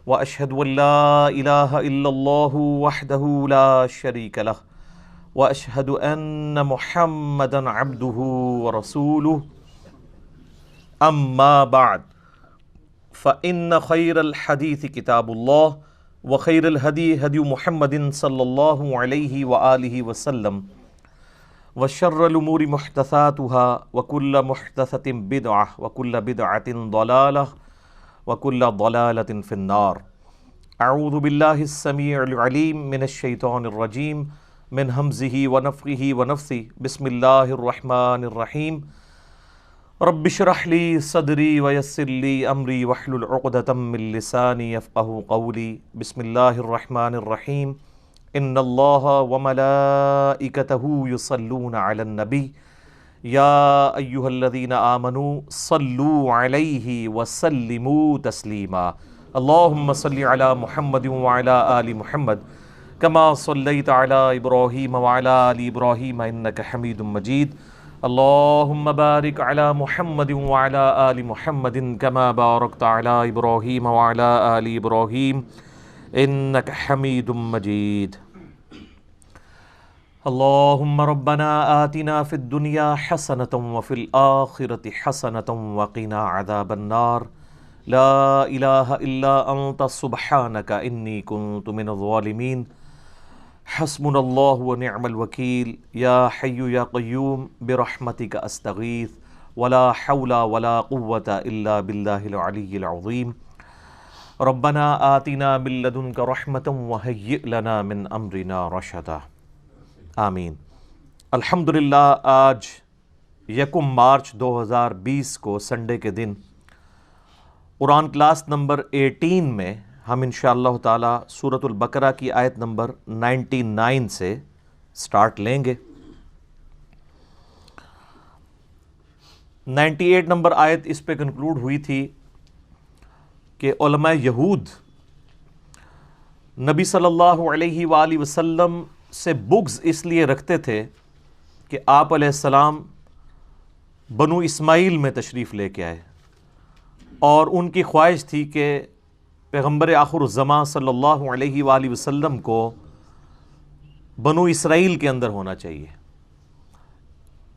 واشهد ان لا اله الا الله وحده لا شريك له واشهد ان محمدا عبده ورسوله اما بعد فان خير الحديث كتاب الله وخير الهدي هدي محمد صلى الله عليه واله وسلم وشر الامور محدثاتها وكل محدثة بدعة وكل بدعة ضلالة وكل ضلالة في النار. اعوذ باللہ السمیع العلیم من الشیطان الرجیم من ہمزہ ونفخہ ونفثہ بسم اللہ الرحمن الرحیم رب اشرح لی صدری ویسر لی امری واحلل عقدۃ من لسانی یفقہوا قولی. بسم اللہ الرحمن الرحیم ان اللہ وملائکتہ یصلون علی النبی یا ایہا الذین آمنوا صلوا علیہ وسلموا تسلیما. اللہم صلی علی محمد وعلی آل محمد کما صلیت علی ابراہیم وعلی آل ابراہیم انک حمید مجید. اللہم بارک علی محمد وعلی آل محمد کما بارکت علی ابراہیم وعلی آل ابراہیم انک حمید مجید. اللہم ربنا آتنا فی الدنیا حسنۃ وفی الآخرۃ حسنۃ وقنا عذاب النار. لا الہ الا انت سبحانک انی کنت من الظالمین. حسبنا اللہ ونعم الوکیل. یا حی یا قیوم برحمتک استغیث ولا حول ولا قوة الا باللہ العلی العظیم. ربنا آتنا من لدنک رحمۃ وہیئ لنا من امرنا رشدا. آمین. الحمدللہ آج 1 مارچ 2020 کو سنڈے کے دن قرآن کلاس نمبر 18 میں ہم انشاءاللہ تعالی سورۃ البقرہ کی آیت نمبر 99 سے سٹارٹ لیں گے. 98 نمبر آیت اس پہ کنکلوڈ ہوئی تھی کہ علماء یہود نبی صلی اللہ علیہ وآلہ وسلم سے بغض اس لیے رکھتے تھے کہ آپ علیہ السلام بنو اسماعیل میں تشریف لے کے آئے، اور ان کی خواہش تھی کہ پیغمبر آخر الزماں صلی اللہ علیہ وآلہ وسلم کو بنو اسرائیل کے اندر ہونا چاہیے.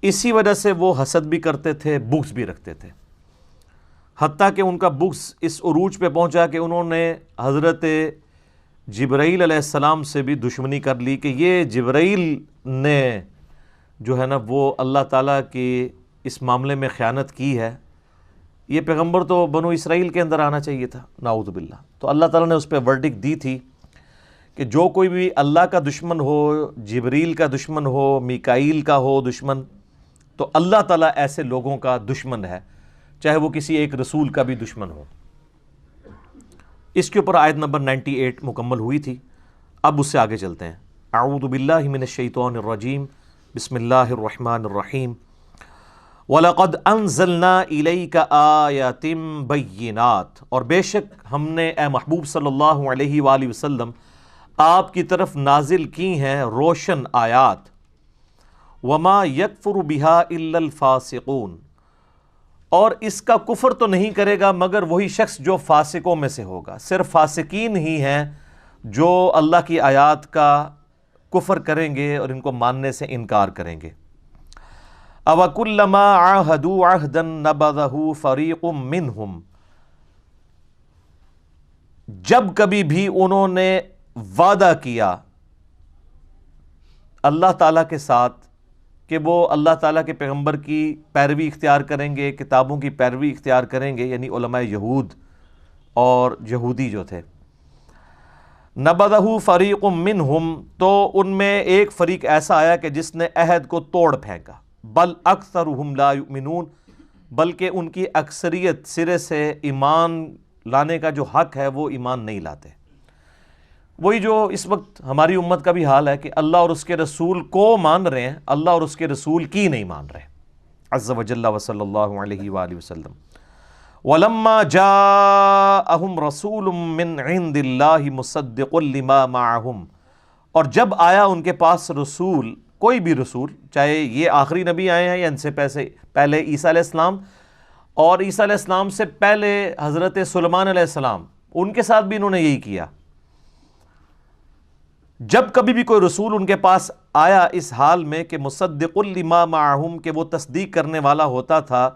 اسی وجہ سے وہ حسد بھی کرتے تھے، بغض بھی رکھتے تھے، حتیٰ کہ ان کا بغض اس عروج پہ پہنچا کہ انہوں نے حضرت جبرائیل علیہ السلام سے بھی دشمنی کر لی کہ یہ جبرائیل نے جو ہے نا وہ اللہ تعالیٰ کی اس معاملے میں خیانت کی ہے، یہ پیغمبر تو بنو اسرائیل کے اندر آنا چاہیے تھا، نعوذ باللہ. تو اللہ تعالیٰ نے اس پہ ورڈکٹ دی تھی کہ جو کوئی بھی اللہ کا دشمن ہو، جبریل کا دشمن ہو، میکائیل کا ہو دشمن، تو اللہ تعالیٰ ایسے لوگوں کا دشمن ہے، چاہے وہ کسی ایک رسول کا بھی دشمن ہو. اس کے اوپر آیت نمبر 98 مکمل ہوئی تھی. اب اس سے آگے چلتے ہیں. اعوذ باللہ من الشیطان الرجیم بسم اللہ الرحمن الرحیم. وَلَقَدْ أَنزَلْنَا إِلَيْكَ آيَاتٍ بَيِّنَاتٍ، اور بے شک ہم نے اے محبوب صلی اللہ علیہ وآلہ وسلم آپ کی طرف نازل کی ہیں روشن آیات. وَمَا يَكْفُرُ بِهَا إِلَّا الْفَاسِقُونَ، اور اس کا کفر تو نہیں کرے گا مگر وہی شخص جو فاسقوں میں سے ہوگا. صرف فاسقین ہی ہیں جو اللہ کی آیات کا کفر کریں گے اور ان کو ماننے سے انکار کریں گے. أَوَكُلَّمَا عَاهَدُوا عَهْدًا نَبَذَهُ فَرِيقٌ مِّنْهُمْ، جب کبھی بھی انہوں نے وعدہ کیا اللہ تعالیٰ کے ساتھ کہ وہ اللہ تعالیٰ کے پیغمبر کی پیروی اختیار کریں گے، کتابوں کی پیروی اختیار کریں گے، یعنی علماء یہود اور یہودی جو تھے. نَبَذَهُ فَرِيقٌ مِّنْهُمْ، تو ان میں ایک فریق ایسا آیا کہ جس نے عہد کو توڑ پھینکا. بل اکثرهم لا یؤمنون، بلکہ ان کی اکثریت سرے سے ایمان لانے کا جو حق ہے وہ ایمان نہیں لاتے. وہی جو اس وقت ہماری امت کا بھی حال ہے کہ اللہ اور اس کے رسول کو مان رہے ہیں، اللہ اور اس کے رسول کی نہیں مان رہے. عز وجل وصلی اللہ علیہ وآلہ وسلم. وَلَمَّا جَاءَهُمْ رَسُولٌ مِّنْ عِنْدِ اللَّهِ مُصَدِّقٌ لِمَا مَعَهُمْ، اور جب آیا ان کے پاس رسول، کوئی بھی رسول، چاہے یہ آخری نبی آئے ہیں یا ان سے پہلے عیسیٰ علیہ السلام، اور عیسیٰ علیہ السلام سے پہلے حضرت سلیمان علیہ السلام، ان کے ساتھ بھی انہوں نے یہی کیا. جب کبھی بھی کوئی رسول ان کے پاس آیا اس حال میں کہ مصدق لما معہم، کہ وہ تصدیق کرنے والا ہوتا تھا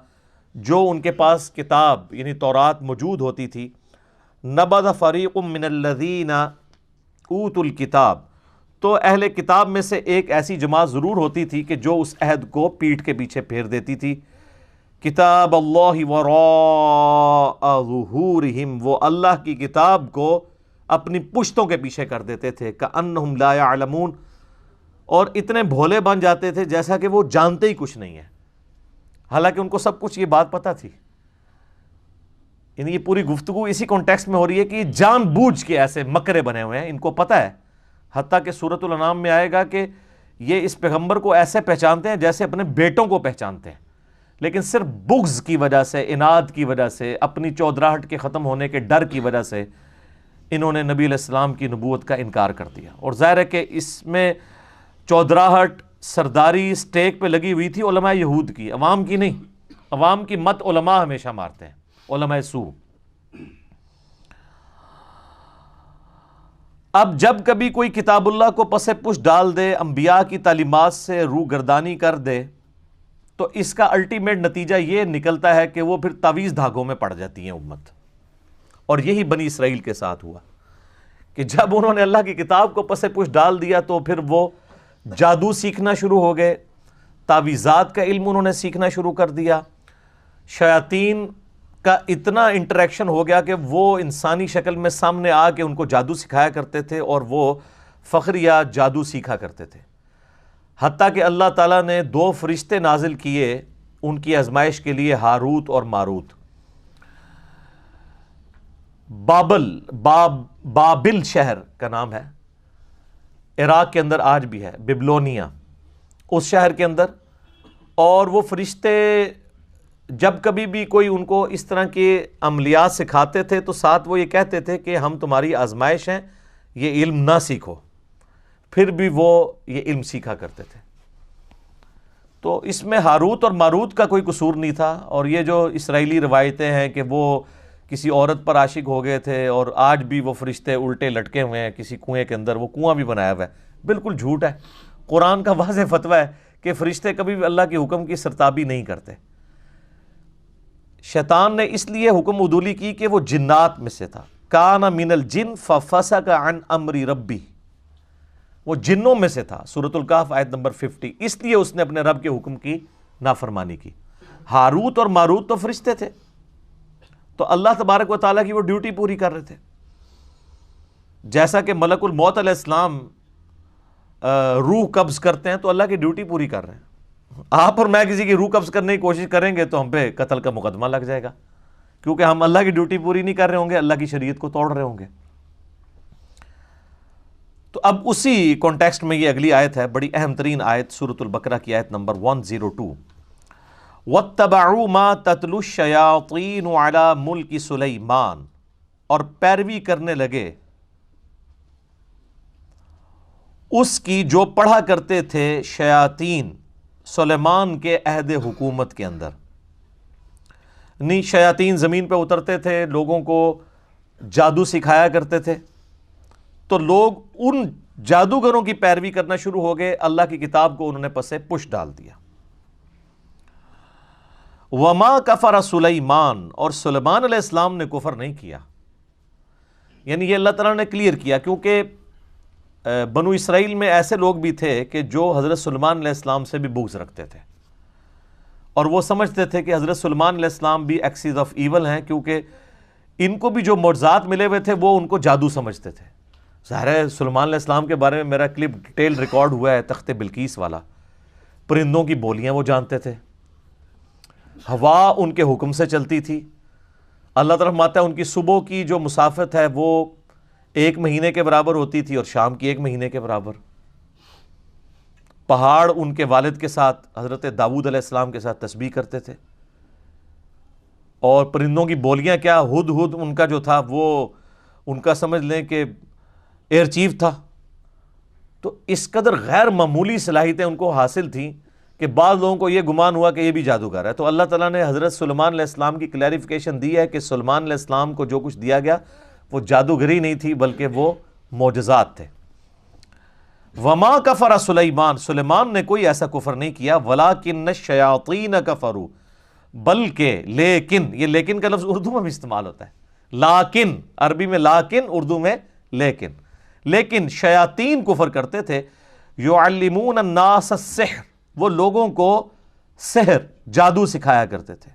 جو ان کے پاس کتاب یعنی تورات موجود ہوتی تھی، نبذ فریق من الذین اوتوا الکتاب، تو اہل کتاب میں سے ایک ایسی جماعت ضرور ہوتی تھی کہ جو اس عہد کو پیٹھ کے پیچھے پھیر دیتی تھی. کتاب اللہ وراء ظہورہم، وہ اللہ کی کتاب کو اپنی پشتوں کے پیچھے کر دیتے تھے. کأنہم لا یعلمون، اور اتنے بھولے بن جاتے تھے جیسا کہ وہ جانتے ہی کچھ نہیں ہے، حالانکہ ان کو سب کچھ یہ بات پتہ تھی. یعنی یہ پوری گفتگو اسی کانٹیکسٹ میں ہو رہی ہے کہ جان بوجھ کے ایسے مکرے بنے ہوئے ہیں، ان کو پتہ ہے. حتیٰ کہ سورۃ الانعام میں آئے گا کہ یہ اس پیغمبر کو ایسے پہچانتے ہیں جیسے اپنے بیٹوں کو پہچانتے ہیں، لیکن صرف بغض کی وجہ سے، اناد کی وجہ سے، اپنی چودراہٹ کے ختم ہونے کے ڈر کی وجہ سے انہوں نے نبی علیہ السلام کی نبوت کا انکار کر دیا. اور ظاہر ہے کہ اس میں چودراہٹ، سرداری سٹیک پہ لگی ہوئی تھی علماء یہود کی، عوام کی نہیں. عوام کی مت علماء ہمیشہ مارتے ہیں، علماء سو. اب جب کبھی کوئی کتاب اللہ کو پس پش ڈال دے، انبیاء کی تعلیمات سے روگردانی کر دے، تو اس کا الٹیمیٹ نتیجہ یہ نکلتا ہے کہ وہ پھر تعویذ دھاگوں میں پڑ جاتی ہیں امت. اور یہی بنی اسرائیل کے ساتھ ہوا کہ جب انہوں نے اللہ کی کتاب کو پس پش ڈال دیا تو پھر وہ جادو سیکھنا شروع ہو گئے، تعویذات کا علم انہوں نے سیکھنا شروع کر دیا. شیاطین کا اتنا انٹریکشن ہو گیا کہ وہ انسانی شکل میں سامنے آ کے ان کو جادو سکھایا کرتے تھے اور وہ فخر یا جادو سیکھا کرتے تھے. حتیٰ کہ اللہ تعالیٰ نے 2 فرشتے نازل کیے ان کی آزمائش کے لیے، ہاروت اور ماروت. بابل شہر کا نام ہے، عراق کے اندر آج بھی ہے، بیبلونیا، اس شہر کے اندر. اور وہ فرشتے جب کبھی بھی کوئی ان کو اس طرح کے عملیات سکھاتے تھے تو ساتھ وہ یہ کہتے تھے کہ ہم تمہاری آزمائش ہیں، یہ علم نہ سیکھو. پھر بھی وہ یہ علم سیکھا کرتے تھے. تو اس میں ہاروت اور ماروت کا کوئی قصور نہیں تھا. اور یہ جو اسرائیلی روایتیں ہیں کہ وہ کسی عورت پر عاشق ہو گئے تھے اور آج بھی وہ فرشتے الٹے لٹکے ہوئے ہیں کسی کنویں کے اندر، وہ کنواں بھی بنایا ہوا ہے، بالکل جھوٹ ہے. قرآن کا واضح فتویٰ ہے کہ فرشتے کبھی بھی اللہ کے حکم کی سرتابی نہیں کرتے. شیطان نے اس لیے حکم عدولی کی کہ وہ جنات میں سے تھا. کان من الجن ففسق عن امر ربی، وہ جنوں میں سے تھا. سورۃ الکہف آیت نمبر 50. اس لیے اس نے اپنے رب کے حکم کی نافرمانی کی. ہاروت اور ماروت تو فرشتے تھے، تو اللہ تبارک و تعالیٰ کی وہ ڈیوٹی پوری کر رہے تھے. جیسا کہ ملک الموت علیہ السلام روح قبض کرتے ہیں تو اللہ کی ڈیوٹی پوری کر رہے ہیں. آپ اور میں کسی کی روح قبض کرنے کی کوشش کریں گے تو ہم پہ قتل کا مقدمہ لگ جائے گا، کیونکہ ہم اللہ کی ڈیوٹی پوری نہیں کر رہے ہوں گے، اللہ کی شریعت کو توڑ رہے ہوں گے. تو اب اسی کانٹیکسٹ میں یہ اگلی آیت ہے، بڑی اہم ترین آیت، سورۃ البقرہ کی آیت نمبر 102. وَاتَّبَعُوا مَا تَتْلُو الشَّيَاطِينُ عَلَى مُلْكِ سُلَيْمَانَ، اور پیروی کرنے لگے اس کی جو پڑھا کرتے تھے شیاطین سلیمان کے عہد حکومت کے اندر. نہیں، شیاطین زمین پہ اترتے تھے، لوگوں کو جادو سکھایا کرتے تھے، تو لوگ ان جادوگروں کی پیروی کرنا شروع ہو گئے. اللہ کی کتاب کو انہوں نے پسے پش ڈال دیا. وما کفر سلیمان، اور سلیمان علیہ السلام نے کفر نہیں کیا. یعنی یہ اللہ تعالیٰ نے کلیئر کیا، کیونکہ بنو اسرائیل میں ایسے لوگ بھی تھے کہ جو حضرت سلیمان علیہ السلام سے بھی بغض رکھتے تھے، اور وہ سمجھتے تھے کہ حضرت سلیمان علیہ السلام بھی ایکسیز آف ایول ہیں، کیونکہ ان کو بھی جو معجزات ملے ہوئے تھے وہ ان کو جادو سمجھتے تھے. ظاہر ہے سلیمان علیہ السلام کے بارے میں میرا کلپ ڈیٹیل ریکارڈ ہوا ہے، تخت بلقیس والا. پرندوں کی بولیاں وہ جانتے تھے، ہوا ان کے حکم سے چلتی تھی. اللہ تعالیٰ فرماتا ہے ان کی صبح کی جو مسافت ہے وہ 1 مہینے کے برابر ہوتی تھی اور شام کی 1 مہینے کے برابر. پہاڑ ان کے والد کے ساتھ، حضرت داؤد علیہ السلام کے ساتھ تسبیح کرتے تھے. اور پرندوں کی بولیاں کیا، ہد ہد ان کا جو تھا وہ ان کا سمجھ لیں کہ ایئر چیف تھا. تو اس قدر غیر معمولی صلاحیتیں ان کو حاصل تھیں کہ بعض لوگوں کو یہ گمان ہوا کہ یہ بھی جادوگر ہے. تو اللہ تعالیٰ نے حضرت سلیمان علیہ السلام کی کلیریفیکیشن دی ہے کہ سلیمان علیہ السلام کو جو کچھ دیا گیا وہ جادوگری نہیں تھی بلکہ وہ معجزات تھے۔ وما کفر سلیمان، سلیمان نے کوئی ایسا کفر نہیں کیا، ولکن الشیاطین کفروا، بلکہ لیکن، یہ لیکن کا لفظ اردو میں بھی استعمال ہوتا ہے، لیکن عربی میں لیکن، اردو میں لیکن، لیکن شیاطین کفر کرتے تھے، یعلمون الناس السحر، وہ لوگوں کو سحر، جادو سکھایا کرتے تھے۔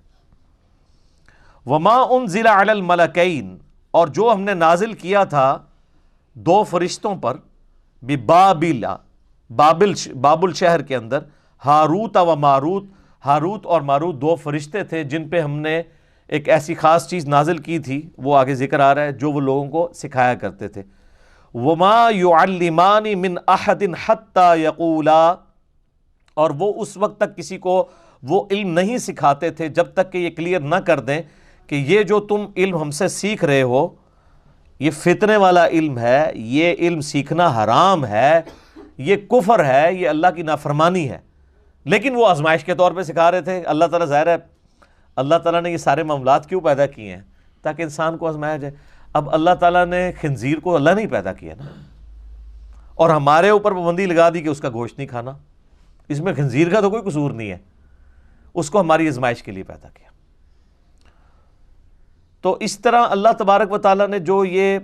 وما انزل علی الملکین، اور جو ہم نے نازل کیا تھا دو فرشتوں پر، ببابل، بابل شہر کے اندر، ہاروت و ماروت، ہاروت اور ماروت دو فرشتے تھے جن پہ ہم نے ایک ایسی خاص چیز نازل کی تھی، وہ آگے ذکر آ رہا ہے، جو وہ لوگوں کو سکھایا کرتے تھے۔ وما يعلمان من احد حتى يقولا، اور وہ اس وقت تک کسی کو وہ علم نہیں سکھاتے تھے جب تک کہ یہ کلیئر نہ کر دیں کہ یہ جو تم علم ہم سے سیکھ رہے ہو یہ فتنے والا علم ہے، یہ علم سیکھنا حرام ہے، یہ کفر ہے، یہ اللہ کی نافرمانی ہے۔ لیکن وہ آزمائش کے طور پہ سکھا رہے تھے۔ اللہ تعالیٰ، ظاہر ہے اللہ تعالیٰ نے یہ سارے معاملات کیوں پیدا کیے ہیں؟ تاکہ انسان کو آزمایا جائے۔ اب اللہ تعالیٰ نے خنزیر کو اللہ نہیں پیدا کیا نا، اور ہمارے اوپر پابندی لگا دی کہ اس کا گوشت نہیں کھانا، اس میں خنزیر کا تو کوئی قصور نہیں ہے، اس کو ہماری آزمائش کے لیے پیدا کیا۔ تو اس طرح اللہ تبارک و تعالیٰ نے جو یہ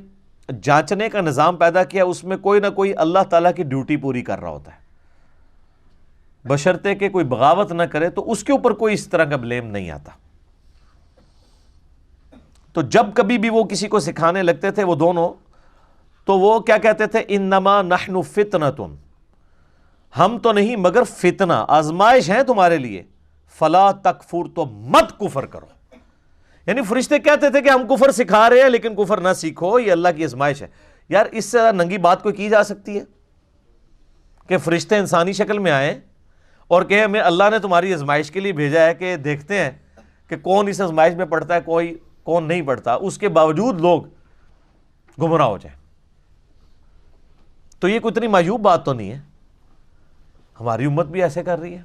جانچنے کا نظام پیدا کیا، اس میں کوئی نہ کوئی اللہ تعالیٰ کی ڈیوٹی پوری کر رہا ہوتا ہے، بشرطے کہ کوئی بغاوت نہ کرے تو اس کے اوپر کوئی اس طرح کا بلیم نہیں آتا۔ تو جب کبھی بھی وہ کسی کو سکھانے لگتے تھے وہ دونوں، تو وہ کیا کہتے تھے؟ انما نحن فتنۃ، ہم تو نہیں مگر فتنہ، آزمائش ہے تمہارے لیے، فلا تکفر، تو مت کفر کرو۔ یعنی فرشتے کہتے تھے کہ ہم کفر سکھا رہے ہیں لیکن کفر نہ سیکھو، یہ اللہ کی آزمائش ہے۔ یار اس سے ننگی بات کوئی کی جا سکتی ہے کہ فرشتے انسانی شکل میں آئیں اور کہ ہمیں اللہ نے تمہاری آزمائش کے لیے بھیجا ہے کہ دیکھتے ہیں کہ کون اس آزمائش میں پڑتا ہے، کون نہیں پڑتا، اس کے باوجود لوگ گمراہ ہو جائیں؟ تو یہ کوئی اتنی معیوب بات تو نہیں ہے، ہماری امت بھی ایسے کر رہی ہے۔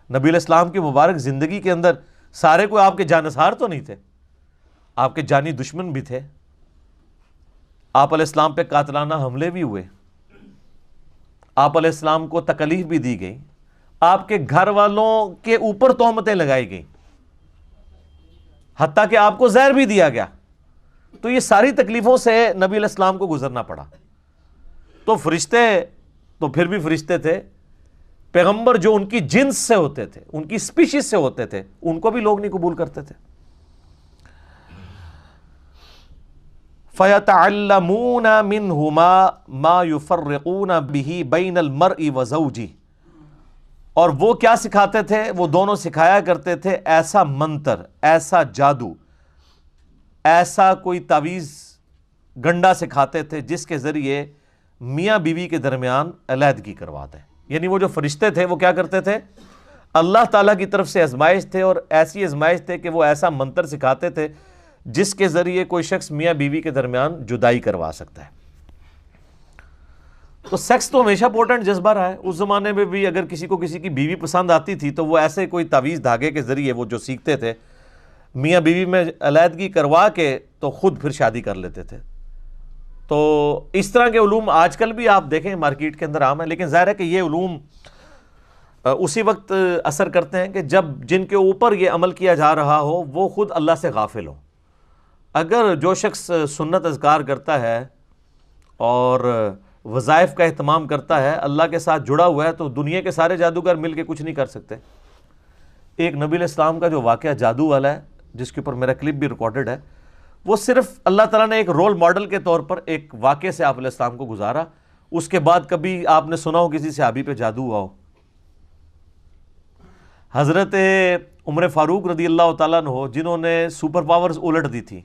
نبی علیہ السلام کی مبارک زندگی کے اندر سارے کوئی آپ کے جانثار تو نہیں تھے، آپ کے جانی دشمن بھی تھے، آپ علیہ السلام پہ قاتلانہ حملے بھی ہوئے، آپ علیہ السلام کو تکلیف بھی دی گئی، آپ کے گھر والوں کے اوپر تہمتیں لگائی گئیں، حتیٰ کہ آپ کو زہر بھی دیا گیا۔ تو یہ ساری تکلیفوں سے نبی علیہ السلام کو گزرنا پڑا۔ تو فرشتے تو پھر بھی فرشتے تھے، پیغمبر جو ان کی جنس سے ہوتے تھے، ان کی سپیشیز سے ہوتے تھے، ان کو بھی لوگ نہیں قبول کرتے تھے۔ فَيَتَعَلَّمُونَ مِنْهُمَا مَا يُفَرِّقُونَ بِهِ بَيْنَ الْمَرْءِ وَزَوْجِهِ، اور وہ کیا سکھاتے تھے؟ وہ دونوں سکھایا کرتے تھے ایسا منتر، ایسا جادو، ایسا کوئی تعویذ گنڈا سکھاتے تھے جس کے ذریعے میاں بیوی کے درمیان علیحدگی کرواتے ہیں۔ یعنی وہ جو فرشتے تھے وہ کیا کرتے تھے؟ اللہ تعالیٰ کی طرف سے آزمائش تھے، اور ایسی آزمائش تھے کہ وہ ایسا منتر سکھاتے تھے جس کے ذریعے کوئی شخص میاں بیوی کے درمیان جدائی کروا سکتا ہے۔ تو سیکس تو ہمیشہ پوٹنٹ جذبہ رہا ہے، اس زمانے میں بھی اگر کسی کو کسی کی بیوی پسند آتی تھی تو وہ ایسے کوئی تعویذ دھاگے کے ذریعے وہ جو سیکھتے تھے میاں بیوی میں علیحدگی کروا کے تو خود پھر شادی کر لیتے تھے۔ تو اس طرح کے علوم آج کل بھی آپ دیکھیں مارکیٹ کے اندر عام ہے، لیکن ظاہر ہے کہ یہ علوم اسی وقت اثر کرتے ہیں کہ جب جن کے اوپر یہ عمل کیا جا رہا ہو وہ خود اللہ سے غافل ہو۔ اگر جو شخص سنت اذکار کرتا ہے اور وظائف کا اہتمام کرتا ہے، اللہ کے ساتھ جڑا ہوا ہے، تو دنیا کے سارے جادوگر مل کے کچھ نہیں کر سکتے۔ ایک نبی علیہ السلام کا جو واقعہ جادو والا ہے جس کے اوپر میرا کلپ بھی ریکارڈڈ ہے، وہ صرف اللہ تعالیٰ نے ایک رول ماڈل کے طور پر ایک واقعے سے آپ علیہ السلام کو گزارا، اس کے بعد کبھی آپ نے سنا ہو کسی صحابی پہ جادو ہوا ہو؟ حضرت عمر فاروق رضی اللہ تعالیٰ عنہ جنہوں نے سپر پاورز الٹ دی تھی،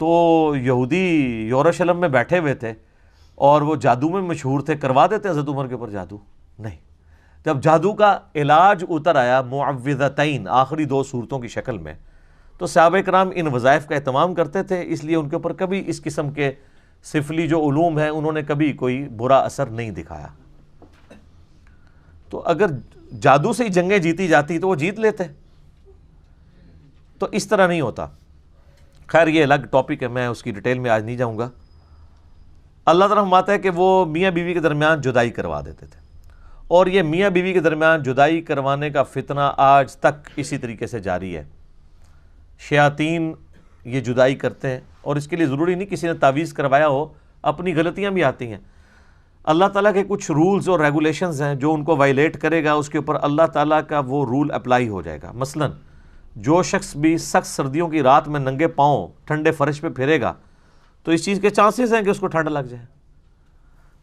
تو یہودی یروشلم میں بیٹھے ہوئے تھے اور وہ جادو میں مشہور تھے، کروا دیتے حضرت عمر کے اوپر جادو؟ نہیں۔ جب جادو کا علاج اتر آیا معوذتین، آخری 2 صورتوں کی شکل میں، تو صحابہ کرام ان وظائف کا اہتمام کرتے تھے، اس لیے ان کے اوپر کبھی اس قسم کے سفلی جو علوم ہیں انہوں نے کبھی کوئی برا اثر نہیں دکھایا۔ تو اگر جادو سے ہی جنگیں جیتی جاتی تو وہ جیت لیتے، تو اس طرح نہیں ہوتا۔ خیر یہ الگ ٹاپک ہے، میں اس کی ڈیٹیل میں آج نہیں جاؤں گا۔ اللہ تعالیٰ فرماتا ہے کہ وہ میاں بیوی کے درمیان جدائی کروا دیتے تھے، اور یہ میاں بیوی کے درمیان جدائی کروانے کا فتنہ آج تک اسی طریقے سے جاری ہے۔ شیاطین یہ جدائی کرتے ہیں، اور اس کے لیے ضروری نہیں کسی نے تعویذ کروایا ہو، اپنی غلطیاں بھی آتی ہیں۔ اللہ تعالیٰ کے کچھ رولز اور ریگولیشنز ہیں، جو ان کو وائلیٹ کرے گا اس کے اوپر اللہ تعالیٰ کا وہ رول اپلائی ہو جائے گا۔ مثلاً جو شخص بھی سخت سردیوں کی رات میں ننگے پاؤں ٹھنڈے فرش پہ پھرے گا تو اس چیز کے چانسز ہیں کہ اس کو ٹھنڈ لگ جائے۔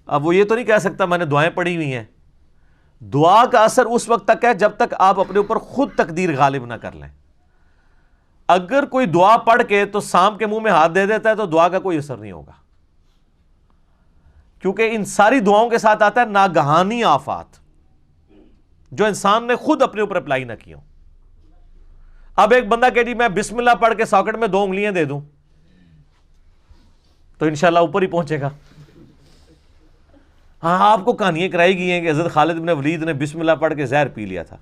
اب وہ یہ تو نہیں کہہ سکتا میں نے دعائیں پڑھی ہوئی ہیں۔ دعا کا اثر اس وقت تک ہے جب تک آپ اپنے اوپر خود تقدیر غالب نہ کر لیں۔ اگر کوئی دعا پڑھ کے تو سانپ کے منہ میں ہاتھ دے دیتا ہے تو دعا کا کوئی اثر نہیں ہوگا، کیونکہ ان ساری دعاؤں کے ساتھ آتا ہے ناگہانی آفات جو انسان نے خود اپنے اوپر اپلائی نہ کی ہوں۔ اب ایک بندہ کہ جی میں بسم اللہ پڑھ کے ساکٹ میں 2 انگلیاں دے دوں تو انشاءاللہ اوپر ہی پہنچے گا۔ ہاں آپ کو کہانیاں کرائی گئی ہیں کہ حضرت خالد ابن ولید نے بسم اللہ پڑھ کے زہر پی لیا تھا۔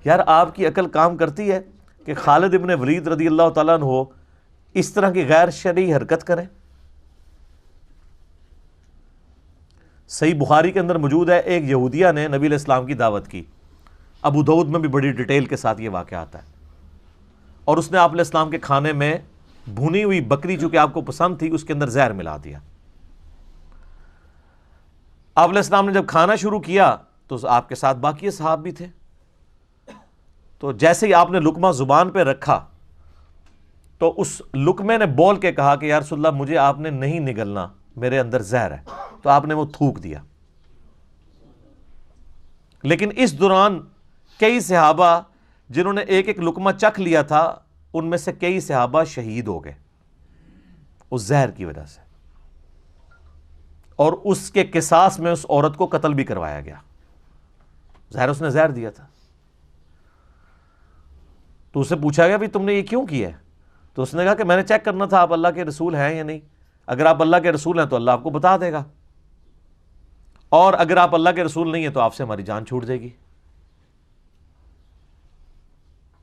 یار آپ کی عقل کام کرتی ہے کہ خالد ابن ولید رضی اللہ تعالیٰ عنہ اس طرح کی غیر شرعی حرکت کریں؟ صحیح بخاری کے اندر موجود ہے، ایک یہودیہ نے نبی علیہ السلام کی دعوت کی، ابو داؤد میں بھی بڑی ڈیٹیل کے ساتھ یہ واقعہ آتا ہے، اور اس نے آپ علیہ السلام کے کھانے میں بھونی ہوئی بکری جو کہ آپ کو پسند تھی اس کے اندر زہر ملا دیا۔ آپ علیہ السلام نے جب کھانا شروع کیا تو آپ کے ساتھ باقی صحاب بھی تھے، تو جیسے ہی آپ نے لقمہ زبان پہ رکھا تو اس لقمے نے بول کے کہا کہ یا رسول اللہ مجھے آپ نے نہیں نگلنا، میرے اندر زہر ہے، تو آپ نے وہ تھوک دیا۔ لیکن اس دوران کئی صحابہ جنہوں نے ایک ایک لقمہ چکھ لیا تھا ان میں سے کئی صحابہ شہید ہو گئے اس زہر کی وجہ سے، اور اس کے قصاص میں اس عورت کو قتل بھی کروایا گیا۔ ظاہر اس نے زہر دیا تھا، تو اسے پوچھا گیا بھی تم نے یہ کیوں کیا ہے؟ تو اس نے کہا کہ میں نے چیک کرنا تھا آپ اللہ کے رسول ہیں یا نہیں، اگر آپ اللہ کے رسول ہیں تو اللہ آپ کو بتا دے گا، اور اگر آپ اللہ کے رسول نہیں ہیں تو آپ سے ہماری جان چھوٹ جائے گی۔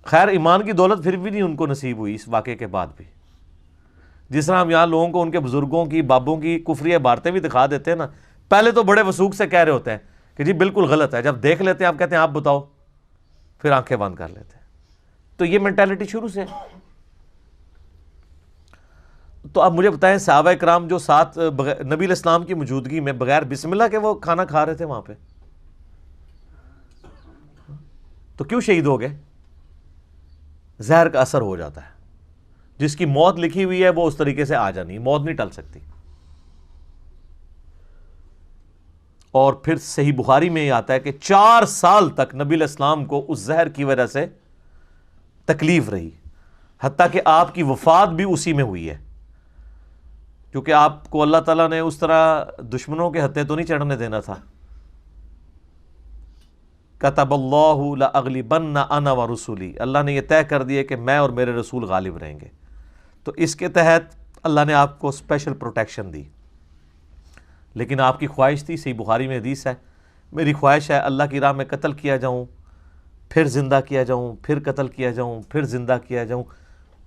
خیر ایمان کی دولت پھر بھی نہیں ان کو نصیب ہوئی اس واقعے کے بعد بھی۔ جس طرح ہم یہاں لوگوں کو ان کے بزرگوں کی بابوں کی کفری عبارتیں بھی دکھا دیتے ہیں نا، پہلے تو بڑے وثوق سے کہہ رہے ہوتے ہیں کہ جی بالکل غلط ہے، جب دیکھ لیتے ہیں آپ کہتے ہیں آپ بتاؤ، پھر آنکھیں بند کر لیتے ہیں۔ تو یہ مینٹالٹی شروع سے ہے۔ تو اب مجھے بتائیں صحابہ کرام جو ساتھ نبی علیہ السلام کی موجودگی میں بغیر بسم اللہ کے وہ کھانا کھا رہے تھے وہاں پہ، تو کیوں شہید ہو گئے؟ زہر کا اثر ہو جاتا ہے، جس کی موت لکھی ہوئی ہے وہ اس طریقے سے آ جانی، موت نہیں ٹل سکتی۔ اور پھر صحیح بخاری میں یہ آتا ہے کہ 4 سال تک نبی علیہ السلام کو اس زہر کی وجہ سے تکلیف رہی، حتیٰ کہ آپ کی وفات بھی اسی میں ہوئی ہے، کیونکہ آپ کو اللہ تعالیٰ نے اس طرح دشمنوں کے ہتھے تو نہیں چڑھنے دینا تھا۔ کتب اللہ لأغلبن انا ورسولی، اللہ نے یہ طے کر دیا کہ میں اور میرے رسول غالب رہیں گے، تو اس کے تحت اللہ نے آپ کو اسپیشل پروٹیکشن دی۔ لیکن آپ کی خواہش تھی، صحیح بخاری میں حدیث ہے، میری خواہش ہے اللہ کی راہ میں قتل کیا جاؤں، پھر زندہ کیا جاؤں، پھر قتل کیا جاؤں، پھر زندہ کیا جاؤں،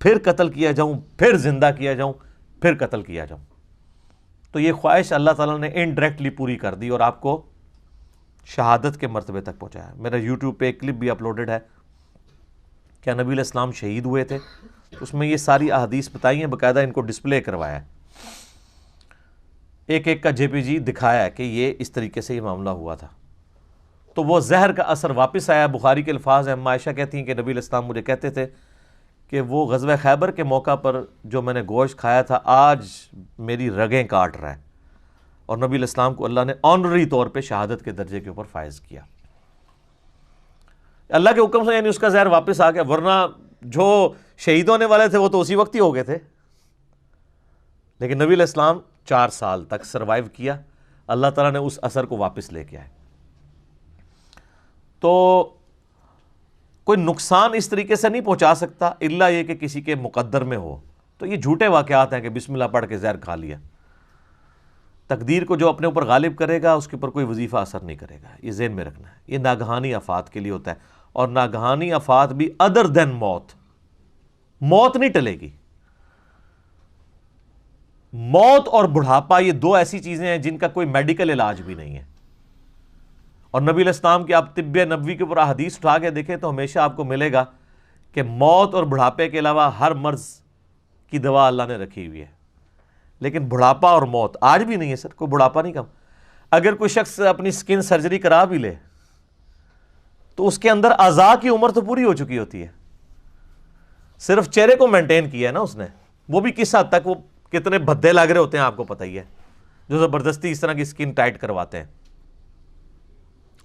پھر قتل کیا جاؤں، پھر زندہ کیا جاؤں، پھر قتل کیا جاؤں۔ تو یہ خواہش اللہ تعالیٰ نے انڈائریکٹلی پوری کر دی اور آپ کو شہادت کے مرتبے تک پہنچایا۔ میرا یوٹیوب پہ ایک کلپ بھی اپلوڈڈ ہے، کیا نبی علیہ السلام شہید ہوئے تھے، اس میں یہ ساری احادیث بتائی ہیں، باقاعدہ ان کو ڈسپلے کروایا ہے، ایک ایک کا JPG دکھایا ہے کہ یہ اس طریقے سے یہ معاملہ ہوا تھا۔ تو وہ زہر کا اثر واپس آیا۔ بخاری کے الفاظ ہیں، عائشہ کہتی ہیں کہ نبی علیہ السلام مجھے کہتے تھے کہ وہ غزوہ خیبر کے موقع پر جو میں نے گوشت کھایا تھا آج میری رگیں کاٹ رہا ہے، اور نبی علیہ السلام کو اللہ نے آنرری طور پہ شہادت کے درجے کے اوپر فائز کیا اللہ کے حکم سے، یعنی اس کا زہر واپس آ گیا، ورنہ جو شہید ہونے والے تھے وہ تو اسی وقت ہی ہو گئے تھے۔ لیکن نبی علیہ السلام 4 سال تک سروائیو کیا، اللہ تعالیٰ نے اس اثر کو واپس لے کے آئے۔ تو کوئی نقصان اس طریقے سے نہیں پہنچا سکتا الا یہ کہ کسی کے مقدر میں ہو۔ تو یہ جھوٹے واقعات ہیں کہ بسم اللہ پڑھ کے زہر کھا لیا۔ تقدیر کو جو اپنے اوپر غالب کرے گا اس کے اوپر کوئی وظیفہ اثر نہیں کرے گا، یہ ذہن میں رکھنا ہے۔ یہ ناگہانی آفات کے لیے ہوتا ہے، اور ناگہانی آفات بھی ادر دین موت، موت نہیں ٹلے گی۔ موت اور بڑھاپا یہ دو ایسی چیزیں ہیں جن کا کوئی میڈیکل علاج بھی نہیں ہے. اور نبی علیہ السلام کی آپ طب نبوی کے اوپر حدیث اٹھا کے دیکھیں تو ہمیشہ آپ کو ملے گا کہ موت اور بڑھاپے کے علاوہ ہر مرض کی دوا اللہ نے رکھی ہوئی ہے. لیکن بڑھاپا اور موت آج بھی نہیں ہے سر، کوئی بڑھاپا نہیں کم. اگر کوئی شخص اپنی سکن سرجری کرا بھی لے تو اس کے اندر اعضاء کی عمر تو پوری ہو چکی ہوتی ہے، صرف چہرے کو مینٹین کیا ہے نا اس نے. وہ بھی کس حد تک، وہ کتنے بھدے لگ رہے ہوتے ہیں آپ کو پتہ ہی ہے، جو زبردستی اس طرح کی سکن ٹائٹ کرواتے ہیں.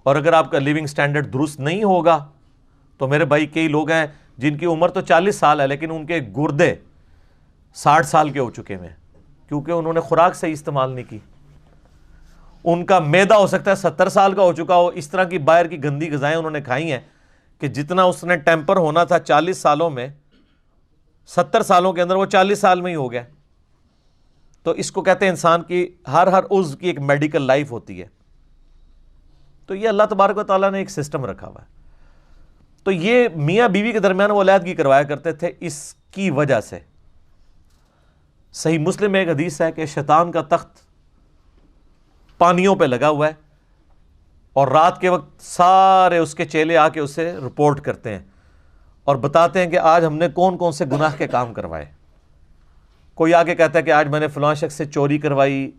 اور اگر آپ کا لیونگ سٹینڈرڈ درست نہیں ہوگا تو میرے بھائی کئی لوگ ہیں جن کی عمر تو 40 سال ہے لیکن ان کے گردے 60 سال کے ہو چکے ہیں، کیونکہ انہوں نے خوراک صحیح استعمال نہیں کی. ان کا معدہ ہو سکتا ہے 70 سال کا ہو چکا ہو، اس طرح کی باہر کی گندی غذائیں انہوں نے کھائی ہیں کہ جتنا اس نے ٹیمپر ہونا تھا 40 سالوں میں، 70 سالوں کے اندر وہ 40 سال میں ہی ہو گیا. تو اس کو کہتے ہیں انسان کی ہر عضو کی ایک میڈیکل لائف ہوتی ہے. تو یہ اللہ تبارک و تعالیٰ نے ایک سسٹم رکھا ہوا ہے. تو یہ میاں بیوی کے درمیان وہ علیحدگی کروایا کرتے تھے اس کی وجہ سے. صحیح مسلم میں ایک حدیث ہے کہ شیطان کا تخت پانیوں پہ لگا ہوا ہے اور رات کے وقت سارے اس کے چیلے آ کے اسے رپورٹ کرتے ہیں اور بتاتے ہیں کہ آج ہم نے کون کون سے گناہ کے کام کروائے. کوئی آگے کہتا ہے کہ آج میں نے فلاں شخص سے چوری کروائی،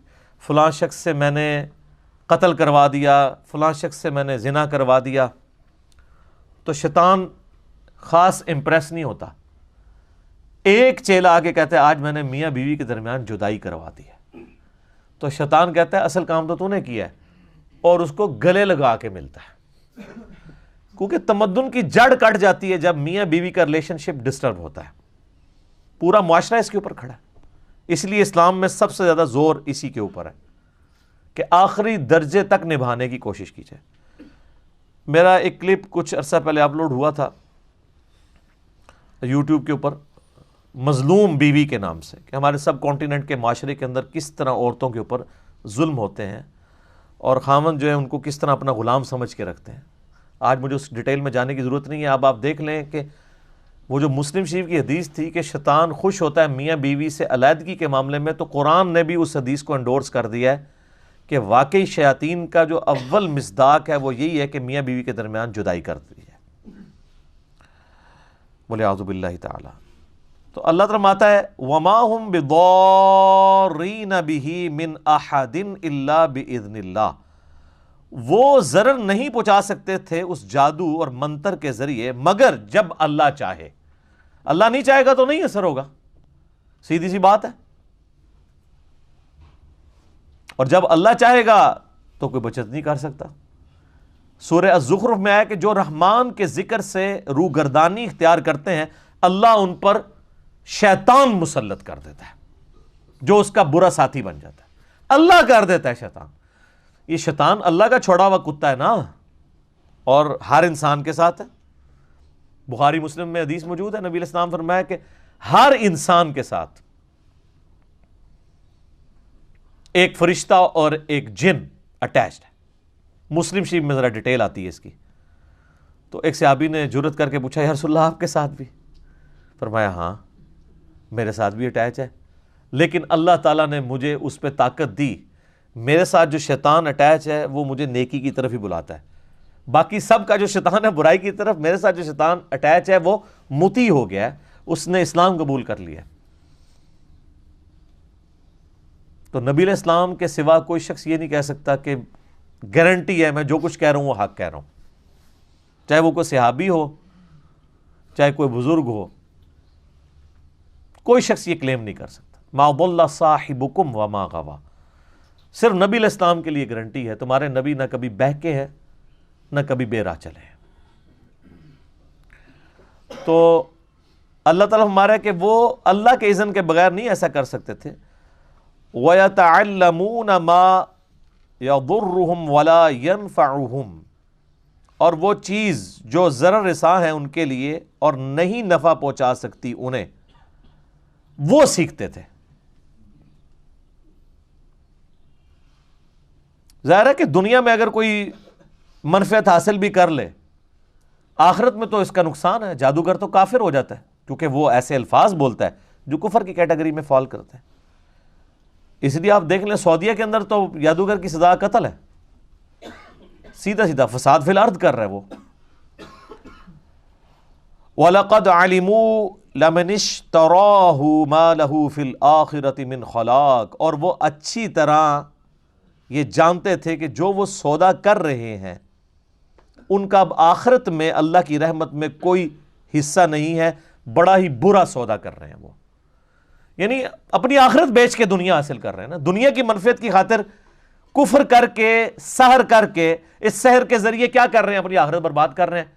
فلاں شخص سے میں نے قتل کروا دیا، فلاں شخص سے میں نے زنا کروا دیا. تو شیطان خاص امپریس نہیں ہوتا. ایک چیلا آگے کہتا ہے آج میں نے میاں بیوی کے درمیان جدائی کروا دی ہے. تو شیطان کہتا ہے اصل کام تو تو نے کیا ہے، اور اس کو گلے لگا کے ملتا ہے. کیونکہ تمدن کی جڑ کٹ جاتی ہے جب میاں بیوی کا ریلیشن شپ ڈسٹرب ہوتا ہے. پورا معاشرہ اس کے اوپر کھڑا ہے. اس لیے اسلام میں سب سے زیادہ زور اسی کے اوپر ہے کہ آخری درجے تک نبھانے کی کوشش کی جائے. میرا ایک کلپ کچھ عرصہ پہلے اپلوڈ ہوا تھا یوٹیوب کے اوپر، مظلوم بیوی کے نام سے، کہ ہمارے سب کانٹیننٹ کے معاشرے کے اندر کس طرح عورتوں کے اوپر ظلم ہوتے ہیں اور خاوند جو ہے ان کو کس طرح اپنا غلام سمجھ کے رکھتے ہیں. آج مجھے اس ڈیٹیل میں جانے کی ضرورت نہیں ہے. اب آپ دیکھ لیں کہ وہ جو مسلم شریف کی حدیث تھی کہ شیطان خوش ہوتا ہے میاں بیوی سے علیحدگی کے معاملے میں، تو قرآن نے بھی اس حدیث کو انڈورس کر دیا ہے کہ واقعی شیاطین کا جو اول مصداق ہے وہ یہی ہے کہ میاں بیوی کے درمیان جدائی کر دی ہے. بولے اعوذ باللہ تعالی. تو اللہ تعالیٰ فرماتا ہے وَمَا هُمْ بِضَارِّينَ بِهِ مِنْ أَحَدٍ إِلَّا بِإِذْنِ اللَّهِ. وہ ضرر نہیں پہنچا سکتے تھے اس جادو اور منتر کے ذریعے مگر جب اللہ چاہے. اللہ نہیں چاہے گا تو نہیں اثر ہوگا، سیدھی سی بات ہے. اور جب اللہ چاہے گا تو کوئی بچت نہیں کر سکتا. سورہ الزخرف میں آیا کہ جو رحمان کے ذکر سے روگردانی اختیار کرتے ہیں اللہ ان پر شیطان مسلط کر دیتا ہے جو اس کا برا ساتھی بن جاتا ہے. اللہ کر دیتا ہے شیطان. یہ شیطان اللہ کا چھوڑا ہوا کتا ہے نا، اور ہر انسان کے ساتھ ہے. بخاری مسلم میں حدیث موجود ہے، نبی علیہ السلام فرمایا کہ ہر انسان کے ساتھ ایک فرشتہ اور ایک جن اٹیچڈ ہے. مسلم شریف میں ذرا ڈیٹیل آتی ہے اس کی. تو ایک صحابی نے جرت کر کے پوچھا یا رسول اللہ آپ کے ساتھ بھی؟ فرمایا ہاں میرے ساتھ بھی اٹیچ ہے، لیکن اللہ تعالیٰ نے مجھے اس پہ طاقت دی. میرے ساتھ جو شیطان اٹیچ ہے وہ مجھے نیکی کی طرف ہی بلاتا ہے. باقی سب کا جو شیطان ہے برائی کی طرف، میرے ساتھ جو شیطان اٹیچ ہے وہ مطیع ہو گیا ہے، اس نے اسلام قبول کر لیا. تو نبی علیہ السلام کے سوا کوئی شخص یہ نہیں کہہ سکتا کہ گارنٹی ہے میں جو کچھ کہہ رہا ہوں وہ حق کہہ رہا ہوں، چاہے وہ کوئی صحابی ہو چاہے کوئی بزرگ ہو. کوئی شخص یہ کلیم نہیں کر سکتا. ما ضل صاحبکم وما غوا. صرف نبی علیہ السلام کے لیے گارنٹی ہے. تمہارے نبی نہ کبھی بہکے ہیں نہ کبھی بے راہ چلے ہیں. تو اللہ تعالیٰ ہمارا کہ وہ اللہ کے اذن کے بغیر نہیں ایسا کر سکتے تھے. وَيَتَعَلَّمُونَ مَا يَضُرُّهُمْ وَلَا يَنْفَعُهُمْ. اور وہ چیز جو ضرر رساں ہے ان کے لیے اور نہیں نفع پہنچا سکتی انہیں، وہ سیکھتے تھے. ظاہر ہے کہ دنیا میں اگر کوئی منفعت حاصل بھی کر لے، آخرت میں تو اس کا نقصان ہے. جادوگر تو کافر ہو جاتا ہے کیونکہ وہ ایسے الفاظ بولتا ہے جو کفر کی کیٹیگری میں فال کرتے ہیں. اس لیے آپ دیکھ لیں سعودیہ کے اندر تو جادوگر کی سزا قتل ہے، سیدھا سیدھا فساد فی الارض کر رہا ہے وہ۔ وَلَقَدْ عَلِمُوا لَمَنِ اشْتَرَاهُ مَا لَهُ فِي الْآخِرَةِ مِنْ خَلَاقٍ، اور وہ اچھی طرح یہ جانتے تھے کہ جو وہ سودا کر رہے ہیں ان کا اب آخرت میں اللہ کی رحمت میں کوئی حصہ نہیں ہے، بڑا ہی برا سودا کر رہے ہیں وہ، یعنی اپنی آخرت بیچ کے دنیا حاصل کر رہے ہیں نا، دنیا کی منفعت کی خاطر کفر کر کے، سحر کر کے، اس سحر کے ذریعے کیا کر رہے ہیں؟ اپنی آخرت برباد کر رہے ہیں۔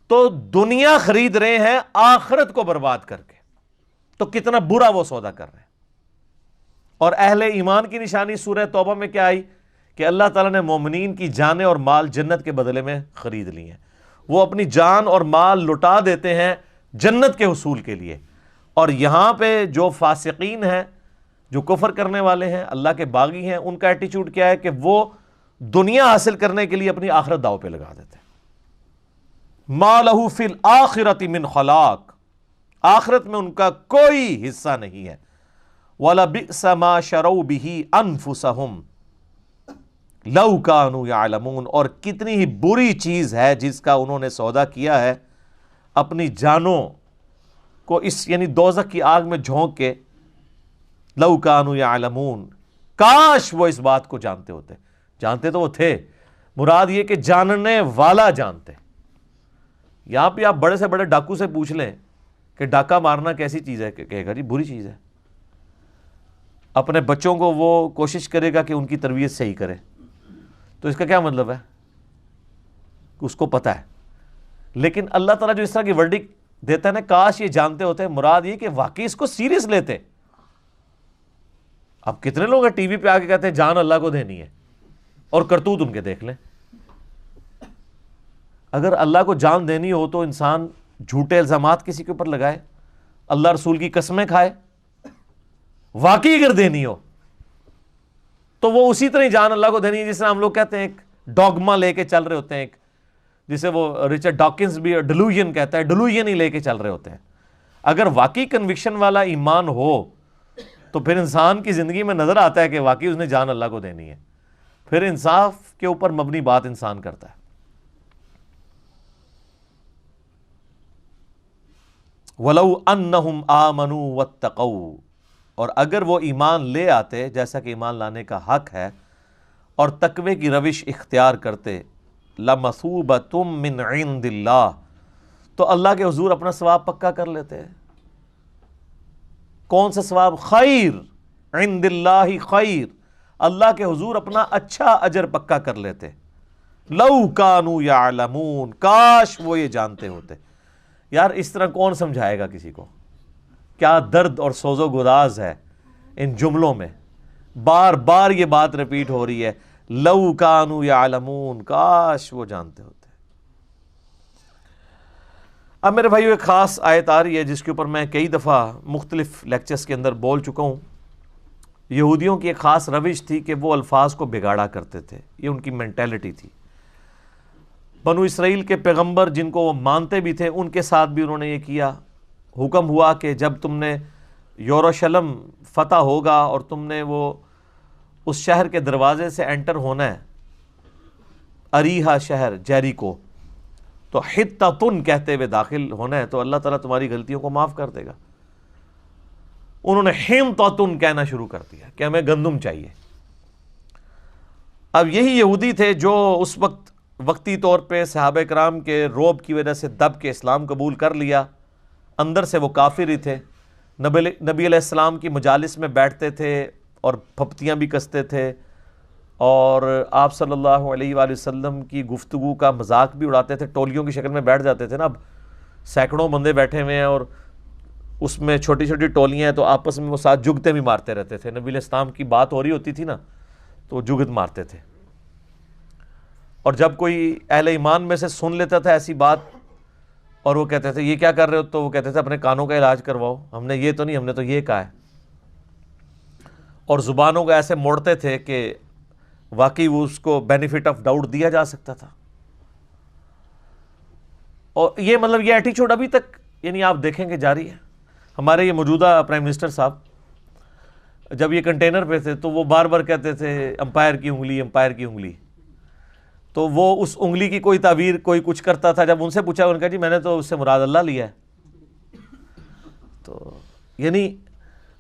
تو دنیا خرید رہے ہیں آخرت کو برباد کر کے، تو کتنا برا وہ سودا کر رہے ہیں۔ اور اہل ایمان کی نشانی سورہ توبہ میں کیا آئی کہ اللہ تعالیٰ نے مومنین کی جانیں اور مال جنت کے بدلے میں خرید لی ہیں، وہ اپنی جان اور مال لٹا دیتے ہیں جنت کے حصول کے لیے۔ اور یہاں پہ جو فاسقین ہیں، جو کفر کرنے والے ہیں، اللہ کے باغی ہیں، ان کا ایٹیچیوڈ کیا ہے کہ وہ دنیا حاصل کرنے کے لیے اپنی آخرت داؤ پہ لگا دیتے ہیں۔ مَا لَهُ فِي الْآخِرَةِ مِنْ خَلَاقٍ، آخرت میں ان کا کوئی حصہ نہیں ہے۔ وَلَبِئْسَ مَا شَرَوْا بِهِ أَنفُسَهُمْ لَوْ كَانُوا يَعْلَمُونَ، اور کتنی ہی بری چیز ہے جس کا انہوں نے سودا کیا ہے اپنی جانوں کو، اس یعنی دوزخ کی آگ میں جھونک کے، لَوْ كَانُوا يَعْلَمُونَ، کاش وہ اس بات کو جانتے ہوتے۔ جانتے تو وہ تھے، مراد یہ کہ جاننے والا جانتے۔ یہاں پہ آپ بڑے سے بڑے ڈاکو سے پوچھ لیں کہ ڈاکہ مارنا کیسی چیز ہے، کہے گا جی بری چیز ہے۔ اپنے بچوں کو وہ کوشش کرے گا کہ ان کی تربیت صحیح کرے، تو اس کا کیا مطلب ہے؟ اس کو پتہ ہے۔ لیکن اللہ تعالیٰ جو اس طرح کی ورڈک دیتا ہے نا، کاش یہ جانتے ہوتے، مراد یہ کہ واقعی اس کو سیریس لیتے۔ اب کتنے لوگ ٹی وی پہ آ کے کہتے ہیں جان اللہ کو دینی ہے، اور کرتوت ان کے دیکھ لیں۔ اگر اللہ کو جان دینی ہو تو انسان جھوٹے الزامات کسی کے اوپر لگائے، اللہ رسول کی قسمیں کھائے۔ واقعی اگر دینی ہو تو وہ اسی طرح جان اللہ کو دینی ہے جس طرح ہم لوگ کہتے ہیں ایک ڈوگما لے کے چل رہے ہوتے ہیں، ایک جسے وہ رچرڈ ڈاکنز بھی ڈیلوژن کہتا ہے، ڈیلوژن ہی لے کے چل رہے ہوتے ہیں۔ اگر واقعی کنوکشن والا ایمان ہو تو پھر انسان کی زندگی میں نظر آتا ہے کہ واقعی اس نے جان اللہ کو دینی ہے، پھر انصاف کے اوپر مبنی بات انسان کرتا ہے۔ وَلَوْ أَنَّهُمْ آمَنُوا وَاتَّقَوْا، اور اگر وہ ایمان لے آتے جیسا کہ ایمان لانے کا حق ہے، اور تقوی کی روش اختیار کرتے، لَمَثُوبَةٌ مِّنْ عِنْدِ اللَّهِ، تو اللہ کے حضور اپنا ثواب پکا کر لیتے۔ کون سا ثواب؟ خیر، عند اللہ خیر، اللہ کے حضور اپنا اچھا اجر پکا کر لیتے۔ لَوْ كَانُوا يَعْلَمُونَ، کاش وہ یہ جانتے ہوتے۔ یار اس طرح کون سمجھائے گا کسی کو؟ کیا درد اور سوز و گداز ہے ان جملوں میں، بار بار یہ بات ریپیٹ ہو رہی ہے، لَوْ كَانُوا يَعْلَمُونَ، کاش وہ جانتے ہوتے۔ اب میرے بھائیو ایک خاص آیت آ رہی ہے جس کے اوپر میں کئی دفعہ مختلف لیکچرز کے اندر بول چکا ہوں۔ یہودیوں کی ایک خاص روش تھی کہ وہ الفاظ کو بگاڑا کرتے تھے، یہ ان کی مینٹیلٹی تھی۔ بنو اسرائیل کے پیغمبر جن کو وہ مانتے بھی تھے ان کے ساتھ بھی انہوں نے یہ کیا۔ حکم ہوا کہ جب تم نے یروشلم فتح ہوگا اور تم نے وہ اس شہر کے دروازے سے انٹر ہونا ہے، اریحا شہر جیریکو، تو حطۃ کہتے ہوئے داخل ہونا ہے، تو اللہ تعالیٰ تمہاری غلطیوں کو معاف کر دے گا۔ انہوں نے حنطۃ کہنا شروع کر دیا کہ ہمیں گندم چاہیے۔ اب یہی یہودی تھے جو اس وقت وقتی طور پہ صحابہ کرام کے روب کی وجہ سے دب کے اسلام قبول کر لیا، اندر سے وہ کافر ہی تھے۔ نبی علیہ السلام کی مجالس میں بیٹھتے تھے اور پھپتیاں بھی کستے تھے، اور آپ صلی اللہ علیہ وآلہ وسلم کی گفتگو کا مذاق بھی اڑاتے تھے، ٹولیوں کی شکل میں بیٹھ جاتے تھے نا۔ اب سینکڑوں بندے بیٹھے ہوئے ہیں اور اس میں چھوٹی چھوٹی ٹولیاں ہیں، تو آپس میں وہ ساتھ جگتے بھی مارتے رہتے تھے۔ نبی علیہ السلام کی بات ہو رہی ہوتی تھی نا تو وہ جگت مارتے تھے، اور جب کوئی اہل ایمان میں سے سن لیتا تھا ایسی بات اور وہ کہتے تھے یہ کیا کر رہے ہو، تو وہ کہتے تھے اپنے کانوں کا علاج کرواؤ، ہم نے یہ تو نہیں، ہم نے تو یہ کہا ہے۔ اور زبانوں کو ایسے موڑتے تھے کہ واقعی وہ اس کو بینیفٹ آف ڈاؤٹ دیا جا سکتا تھا۔ اور یہ مطلب یہ ایٹیچیوڈ ابھی تک یعنی آپ دیکھیں کہ جاری ہے۔ ہمارے یہ موجودہ پرائم منسٹر صاحب جب یہ کنٹینر پہ تھے تو وہ بار بار کہتے تھے امپائر کی انگلی، امپائر کی انگلی. تو وہ اس انگلی کی کوئی تعبیر کوئی کچھ کرتا تھا. جب ان سے پوچھا انہوں نے کہا جی میں نے تو اس سے مراد اللہ لیا ہے. تو یعنی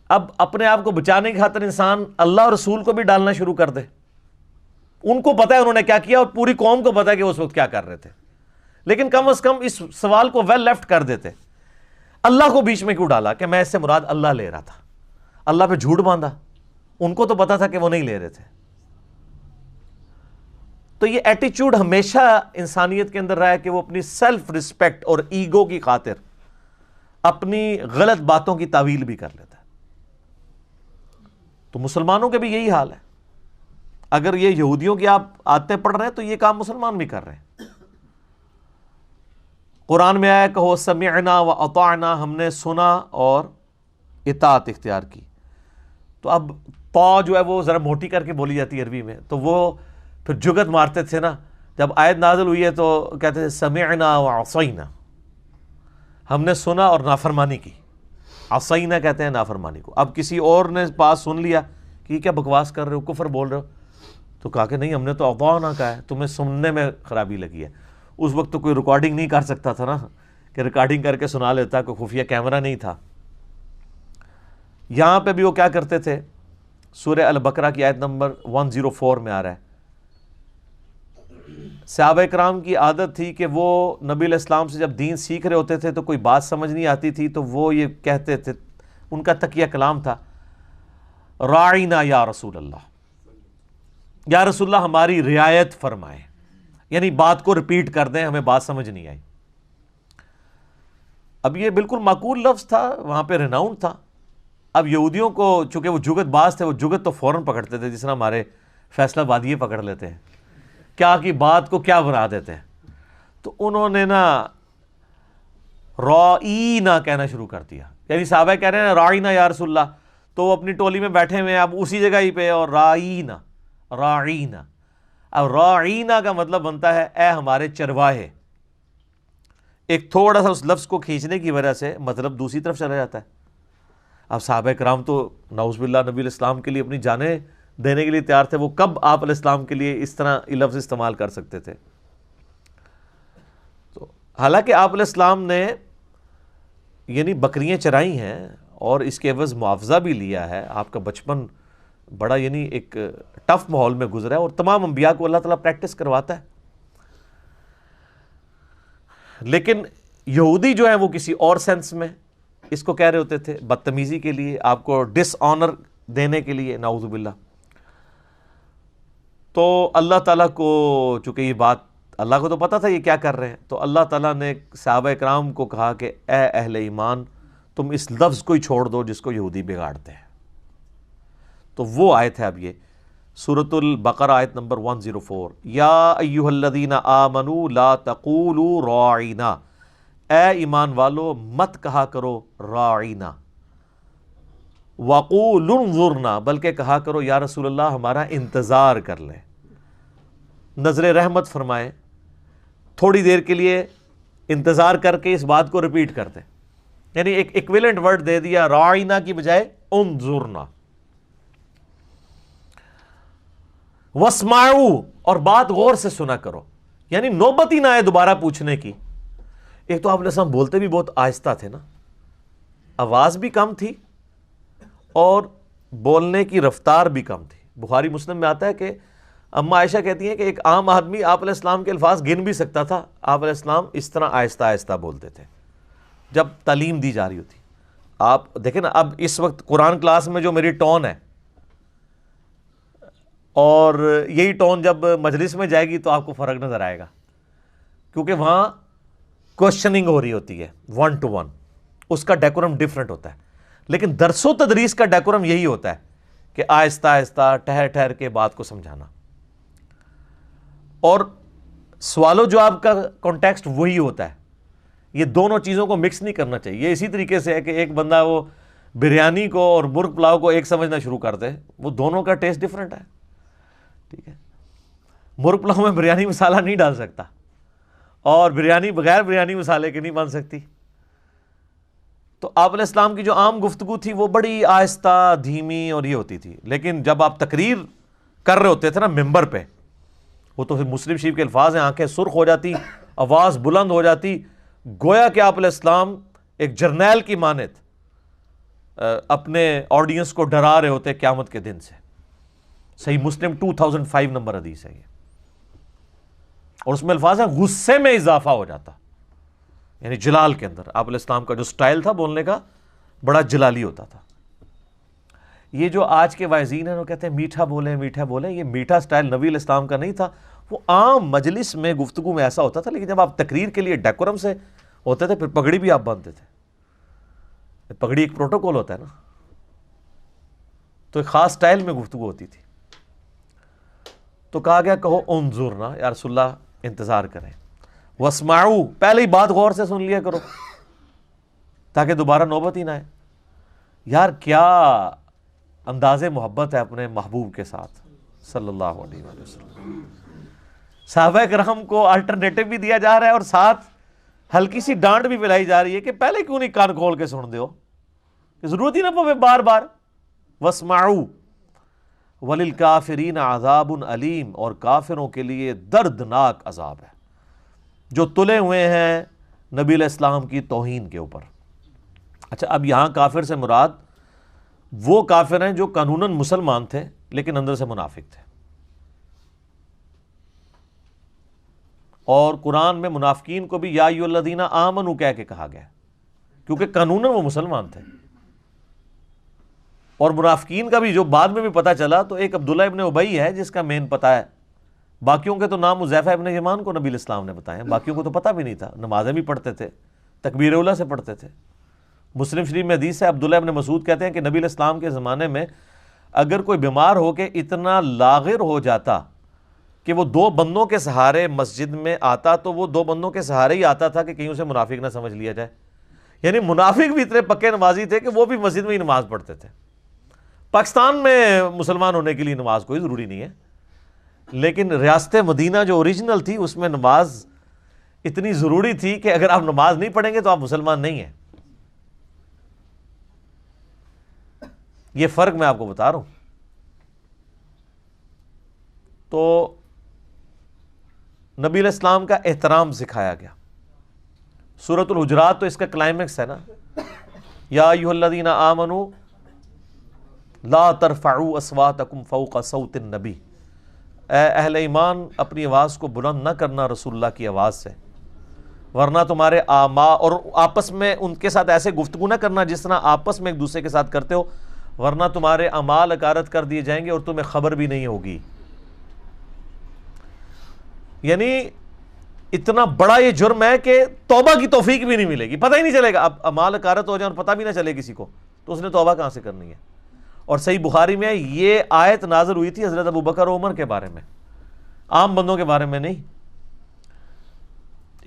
اب اپنے آپ کو بچانے کی خاطر انسان اللہ اور رسول کو بھی ڈالنا شروع کر دے. ان کو پتا ہے انہوں نے کیا کیا اور پوری قوم کو پتا ہے کہ اس وقت کیا کر رہے تھے, لیکن کم از کم اس سوال کو ویل لیفٹ کر دیتے. اللہ کو بیچ میں کیوں ڈالا کہ میں اس سے مراد اللہ لے رہا تھا؟ اللہ پہ جھوٹ باندھا. ان کو تو پتا تھا کہ وہ نہیں لے رہے تھے. تو یہ ایٹیچیوڈ ہمیشہ انسانیت کے اندر رہا ہے کہ وہ اپنی سیلف رسپیکٹ اور ایگو کی خاطر اپنی غلط باتوں کی تعویل بھی کر لیتا ہے. تو مسلمانوں کے بھی یہی حال ہے. اگر یہ یہودیوں کی آپ آیتیں پڑھ رہے ہیں تو یہ کام مسلمان بھی کر رہے ہیں. قرآن میں آیا کہو سمعنا و اطعنا, ہم نے سنا اور اطاعت اختیار کی. تو اب پا جو ہے وہ ذرا موٹی کر کے بولی جاتی ہے عربی میں, تو وہ پھر جگت مارتے تھے نا. جب آیت نازل ہوئی ہے تو کہتے تھے سمعنا و عصینا, ہم نے سنا اور نافرمانی کی. عصینا کہتے ہیں نافرمانی کو. اب کسی اور نے پاس سن لیا کہ یہ کیا بکواس کر رہے ہو, کفر بول رہے ہو, تو کہا کہ نہیں ہم نے تو اطعنا کہا ہے, تمہیں سننے میں خرابی لگی ہے. اس وقت تو کوئی ریکارڈنگ نہیں کر سکتا تھا نا کہ ریکارڈنگ کر کے سنا لیتا, کوئی خفیہ کیمرہ نہیں تھا. یہاں پہ بھی وہ کیا کرتے تھے, سورہ البقرہ کی آیت نمبر 104 میں آ رہا ہے, صحابہ کرام کی عادت تھی کہ وہ نبی علیہ السلام سے جب دین سیکھ رہے ہوتے تھے تو کوئی بات سمجھ نہیں آتی تھی تو وہ یہ کہتے تھے, ان کا تقیہ کلام تھا, راعینا یا رسول اللہ, یا رسول اللہ ہماری رعایت فرمائیں. یعنی بات کو ریپیٹ کر دیں, ہمیں بات سمجھ نہیں آئی. اب یہ بالکل معقول لفظ تھا, وہاں پہ ریناؤنڈ تھا. اب یہودیوں کو چونکہ وہ جگت باز تھے, وہ جگت تو فوراً پکڑتے تھے, جس طرح ہمارے فیصلہ بادیے پکڑ لیتے ہیں, کیا کی بات کو کیا بنا دیتے ہیں. تو انہوں نے نا رائینا کہنا شروع کر دیا. یعنی صحابہ کہہ رہے ہیں رائینا یا رسول اللہ, تو وہ اپنی ٹولی میں بیٹھے ہوئے ہیں اب اسی جگہ ہی پہ, اور رائینا راعینا. اب راعینا کا مطلب بنتا ہے اے ہمارے چرواہے. ایک تھوڑا سا اس لفظ کو کھینچنے کی وجہ سے مطلب دوسری طرف چلا جاتا ہے. اب صحابہ کرام تو نعوذ باللہ نبی علیہ السلام کے لیے اپنی جانیں دینے کے لیے تیار تھے, وہ کب آپ علیہ السلام کے لیے اس طرح یہ لفظ استعمال کر سکتے تھے؟ تو حالانکہ آپ علیہ السلام نے یعنی بکریاں چرائی ہیں اور اس کے عوض معاوضہ بھی لیا ہے. آپ کا بچپن بڑا یعنی ایک ٹف ماحول میں گزرا ہے, اور تمام انبیاء کو اللہ تعالیٰ پریکٹس کرواتا ہے. لیکن یہودی جو ہیں وہ کسی اور سینس میں اس کو کہہ رہے ہوتے تھے, بدتمیزی کے لیے, آپ کو ڈس آنر دینے کے لیے, نعوذ باللہ. تو اللہ تعالیٰ کو چونکہ یہ بات اللہ کو تو پتا تھا یہ کیا کر رہے ہیں, تو اللہ تعالیٰ نے صحابہ کرام کو کہا کہ اے اہل ایمان تم اس لفظ کو ہی چھوڑ دو جس کو یہودی بگاڑتے ہیں. تو وہ آیت ہے اب یہ سورۃ البقرہ آیت نمبر 104, یا ایھا الذین آمنوا لا تقولوا راعینا, اے ایمان والو مت کہا کرو راعینا, وقولوا انظرنا, بلکہ کہا کرو یا رسول اللہ ہمارا انتظار کر لیں, نظر رحمت فرمائیں, تھوڑی دیر کے لیے انتظار کر کے اس بات کو ریپیٹ کر دیں. یعنی ایک ایکویلنٹ ورڈ دے دیا راعینا کی بجائے انظرنا. واسمعوا, اور بات غور سے سنا کرو, یعنی نوبت ہی نہ آئے دوبارہ پوچھنے کی. ایک تو آپ علیہ السلام بولتے بھی بہت آہستہ تھے نا, آواز بھی کم تھی اور بولنے کی رفتار بھی کم تھی. بخاری مسلم میں آتا ہے کہ اما عائشہ کہتی ہیں کہ ایک عام آدمی آپ علیہ السلام کے الفاظ گن بھی سکتا تھا, آپ علیہ السلام اس طرح آہستہ آہستہ بولتے تھے جب تعلیم دی جا رہی ہوتی. آپ دیکھیں نا, اب اس وقت قرآن کلاس میں جو میری ٹون ہے اور یہی ٹون جب مجلس میں جائے گی تو آپ کو فرق نظر آئے گا, کیونکہ وہاں کوشچننگ ہو رہی ہوتی ہے 1 to 1, اس کا ڈیکورم ڈیفرنٹ ہوتا ہے. لیکن درس و تدریس کا ڈیکورم یہی ہوتا ہے کہ آہستہ آہستہ ٹھہر ٹھہر کے بات کو سمجھانا, اور سوال و جواب کا کانٹیکسٹ وہی ہوتا ہے. یہ دونوں چیزوں کو مکس نہیں کرنا چاہیے. یہ اسی طریقے سے ہے کہ ایک بندہ وہ بریانی کو اور مرغ پلاؤ کو ایک سمجھنا شروع کر دے, وہ دونوں کا ٹیسٹ ڈیفرنٹ ہے. ٹھیک ہے, مرغ پلاؤ میں بریانی مسالہ نہیں ڈال سکتا, اور بریانی بغیر بریانی مسالے کے نہیں بن سکتی. تو آپ علیہ السلام کی جو عام گفتگو تھی وہ بڑی آہستہ دھیمی اور یہ ہوتی تھی، لیکن جب آپ تقریر کر رہے ہوتے تھے نا ممبر پہ، وہ تو پھر مسلم شریف کے الفاظ ہیں، آنکھیں سرخ ہو جاتی، آواز بلند ہو جاتی، گویا کہ آپ علیہ السلام ایک جرنیل کی مانند اپنے آڈینس کو ڈرا رہے ہوتے قیامت کے دن سے۔ صحیح مسلم 2005 نمبر حدیث ہے یہ، اور اس میں الفاظ ہیں غصے میں اضافہ ہو جاتا، یعنی جلال کے اندر آپ علیہ السلام کا جو سٹائل تھا بولنے کا بڑا جلالی ہوتا تھا۔ یہ جو آج کے واعظین ہیں وہ کہتے ہیں میٹھا بولیں میٹھا بولیں، یہ میٹھا سٹائل نبی علیہ السلام کا نہیں تھا، وہ عام مجلس میں گفتگو میں ایسا ہوتا تھا، لیکن جب آپ تقریر کے لیے ڈیکورم سے ہوتے تھے پھر پگڑی بھی آپ باندھتے تھے، پگڑی ایک پروٹوکول ہوتا ہے نا، تو ایک خاص سٹائل میں گفتگو ہوتی تھی۔ تو کہا گیا کہو انظرنا، یا رسول اللہ انتظار کریں، واسمعوا، پہلے ہی بات غور سے سن لیا کرو تاکہ دوبارہ نوبت ہی نہ آئے۔ یار کیا انداز محبت ہے اپنے محبوب کے ساتھ صلی اللہ علیہ وآلہ وسلم۔ صحابہ کرام کو الٹرنیٹو بھی دیا جا رہا ہے اور ساتھ ہلکی سی ڈانٹ بھی پلائی جا رہی ہے کہ پہلے کیوں نہیں کان کھول کے سن دیو، کہ ضرورت ہی نہ پوے بار بار۔ واسمعوا وللکافرین عذاب علیم، اور کافروں کے لیے دردناک عذاب ہے جو تلے ہوئے ہیں نبی علیہ السلام کی توہین کے اوپر۔ اچھا، اب یہاں کافر سے مراد وہ کافر ہیں جو قانوناً مسلمان تھے لیکن اندر سے منافق تھے، اور قرآن میں منافقین کو بھی یا ایھا الذین آمنوا کہہ کے کہا گیا کیونکہ قانوناً وہ مسلمان تھے۔ اور منافقین کا بھی جو بعد میں بھی پتہ چلا تو ایک عبداللہ ابن ابی ہے جس کا مین پتہ ہے، باقیوں کے تو نام حذیفہ ابن یمان کو نبی علیہ السلام نے بتائے، باقیوں کو تو پتہ بھی نہیں تھا، نمازیں بھی پڑھتے تھے، تکبیر اولیٰ سے پڑھتے تھے۔ مسلم شریف میں حدیث ہے، عبداللہ ابن مسعود کہتے ہیں کہ نبی علیہ السلام کے زمانے میں اگر کوئی بیمار ہو کے اتنا لاغر ہو جاتا کہ وہ دو بندوں کے سہارے مسجد میں آتا تو وہ دو بندوں کے سہارے ہی آتا تھا کہ کہیں اسے منافق نہ سمجھ لیا جائے، یعنی منافق بھی اتنے پکے نمازی تھے کہ وہ بھی مسجد میں ہی نماز پڑھتے تھے۔ پاکستان میں مسلمان ہونے کے لیے نماز کوئی ضروری نہیں ہے، لیکن ریاست مدینہ جو اوریجنل تھی اس میں نماز اتنی ضروری تھی کہ اگر آپ نماز نہیں پڑھیں گے تو آپ مسلمان نہیں ہیں۔ یہ فرق میں آپ کو بتا رہا ہوں۔ تو نبی علیہ السلام کا احترام سکھایا گیا۔ سورۃ الحجرات تو اس کا کلائمیکس ہے نا، یا ایھا الذین آمنوا لا ترفعوا اصواتکم فوق صوت النبی، اے اہل ایمان اپنی آواز کو بلند نہ کرنا رسول اللہ کی آواز سے، ورنہ تمہارے اور آپس میں ان کے ساتھ ایسے گفتگو نہ کرنا جس طرح آپس میں ایک دوسرے کے ساتھ کرتے ہو، ورنہ تمہارے اعمال اکارت کر دیے جائیں گے اور تمہیں خبر بھی نہیں ہوگی۔ یعنی اتنا بڑا یہ جرم ہے کہ توبہ کی توفیق بھی نہیں ملے گی، پتہ ہی نہیں چلے گا، اب اعمال اکارت ہو جائیں اور پتہ بھی نہ چلے کسی کو تو اس نے توبہ کہاں سے کرنی ہے۔ اور صحیح بخاری میں یہ آیت نازل ہوئی تھی حضرت ابوبکر و عمر کے بارے میں، عام بندوں کے بارے میں نہیں۔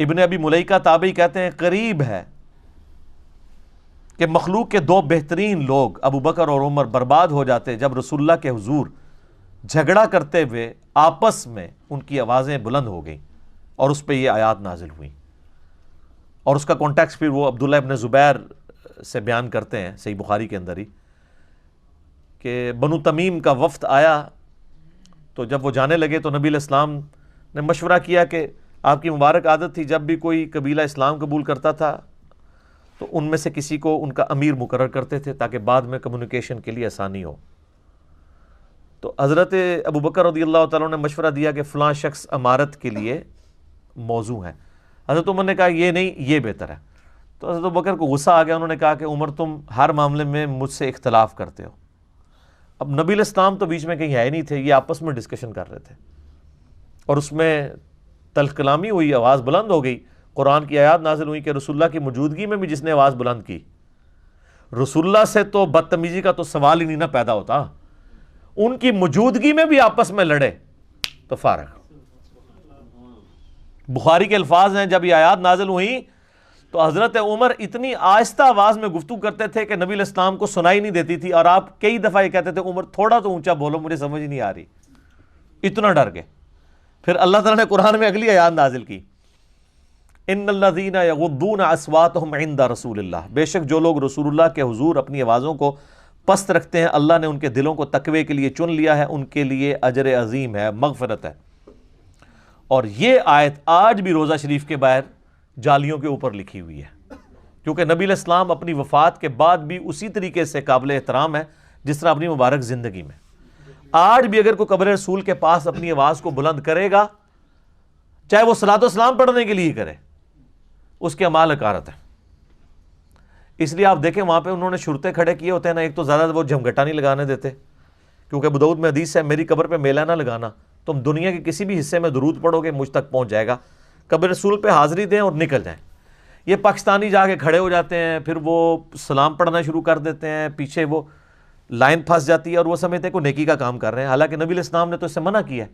ابن ابی ملیکہ تابعی کہتے ہیں قریب ہے کہ مخلوق کے دو بہترین لوگ ابوبکر اور عمر برباد ہو جاتے جب رسول اللہ کے حضور جھگڑا کرتے ہوئے آپس میں ان کی آوازیں بلند ہو گئیں اور اس پہ یہ آیات نازل ہوئیں۔ اور اس کا کانٹیکسٹ پھر وہ عبداللہ ابن زبیر سے بیان کرتے ہیں صحیح بخاری کے اندر ہی، کہ بنو تمیم کا وفد آیا تو جب وہ جانے لگے تو نبی علیہ السلام نے مشورہ کیا کہ آپ کی مبارک عادت تھی جب بھی کوئی قبیلہ اسلام قبول کرتا تھا تو ان میں سے کسی کو ان کا امیر مقرر کرتے تھے تاکہ بعد میں کمیونیکیشن کے لیے آسانی ہو۔ تو حضرت ابوبکر رضی اللہ تعالیٰ نے مشورہ دیا کہ فلاں شخص امارت کے لیے موزوں ہے۔ حضرت عمر نے کہا یہ نہیں، یہ بہتر ہے۔ تو حضرت ابوبکر کو غصہ آ گیا، انہوں نے کہا کہ عمر تم ہر معاملے میں مجھ سے اختلاف کرتے ہو۔ اب نبی علیہ السلام تو بیچ میں کہیں ہے نہیں تھے، یہ آپس میں ڈسکشن کر رہے تھے اور اس میں تلخ کلامی ہوئی، آواز بلند ہو گئی، قرآن کی آیات نازل ہوئی کہ رسول اللہ کی موجودگی میں بھی جس نے آواز بلند کی، رسول اللہ سے تو بدتمیزی کا تو سوال ہی نہیں نہ پیدا ہوتا، ان کی موجودگی میں بھی آپس میں لڑے تو فارغ۔ بخاری کے الفاظ ہیں جب یہ آیات نازل ہوئیں تو حضرت عمر اتنی آہستہ آواز میں گفتگو کرتے تھے کہ نبی علیہ السلام کو سنائی نہیں دیتی تھی، اور آپ کئی دفعہ یہ کہتے تھے عمر تھوڑا تو اونچا بولو مجھے سمجھ نہیں آ رہی، اتنا ڈر گئے۔ پھر اللہ تعالیٰ نے قرآن میں اگلی آیات نازل کی، ان الذین یغضون اصواتهم عند رسول اللہ، بے شک جو لوگ رسول اللہ کے حضور اپنی آوازوں کو پست رکھتے ہیں، اللہ نے ان کے دلوں کو تقوی کے لیے چن لیا ہے، ان کے لیے اجر عظیم ہے، مغفرت ہے۔ اور یہ آیت آج بھی روضہ شریف کے باہر جالیوں کے اوپر لکھی ہوئی ہے، کیونکہ نبی علیہ السلام اپنی وفات کے بعد بھی اسی طریقے سے قابل احترام ہے جس طرح اپنی مبارک زندگی میں۔ آج بھی اگر کوئی قبر رسول کے پاس اپنی آواز کو بلند کرے گا، چاہے وہ صلاۃ و سلام پڑھنے کے لیے کرے، اس کے اعمال حقارت ہے۔ اس لیے آپ دیکھیں وہاں پہ انہوں نے شرطیں کھڑے کیے ہوتے ہیں نا، ایک تو زیادہ وہ جھمگٹا نہیں لگانے دیتے، کیونکہ ابو داؤد میں حدیث ہے میری قبر پہ میلہ نہ لگانا، تم دنیا کے کسی بھی حصے میں درود پڑھو گے مجھ تک پہنچ جائے گا، قبر رسول پہ حاضری دیں اور نکل جائیں۔ یہ پاکستانی جا کے کھڑے ہو جاتے ہیں، پھر وہ سلام پڑھنا شروع کر دیتے ہیں، پیچھے وہ لائن پھنس جاتی ہے اور وہ سمجھتے ہیں کوئی نیکی کا کام کر رہے ہیں، حالانکہ نبی علیہ السلام نے تو اس سے منع کیا ہے۔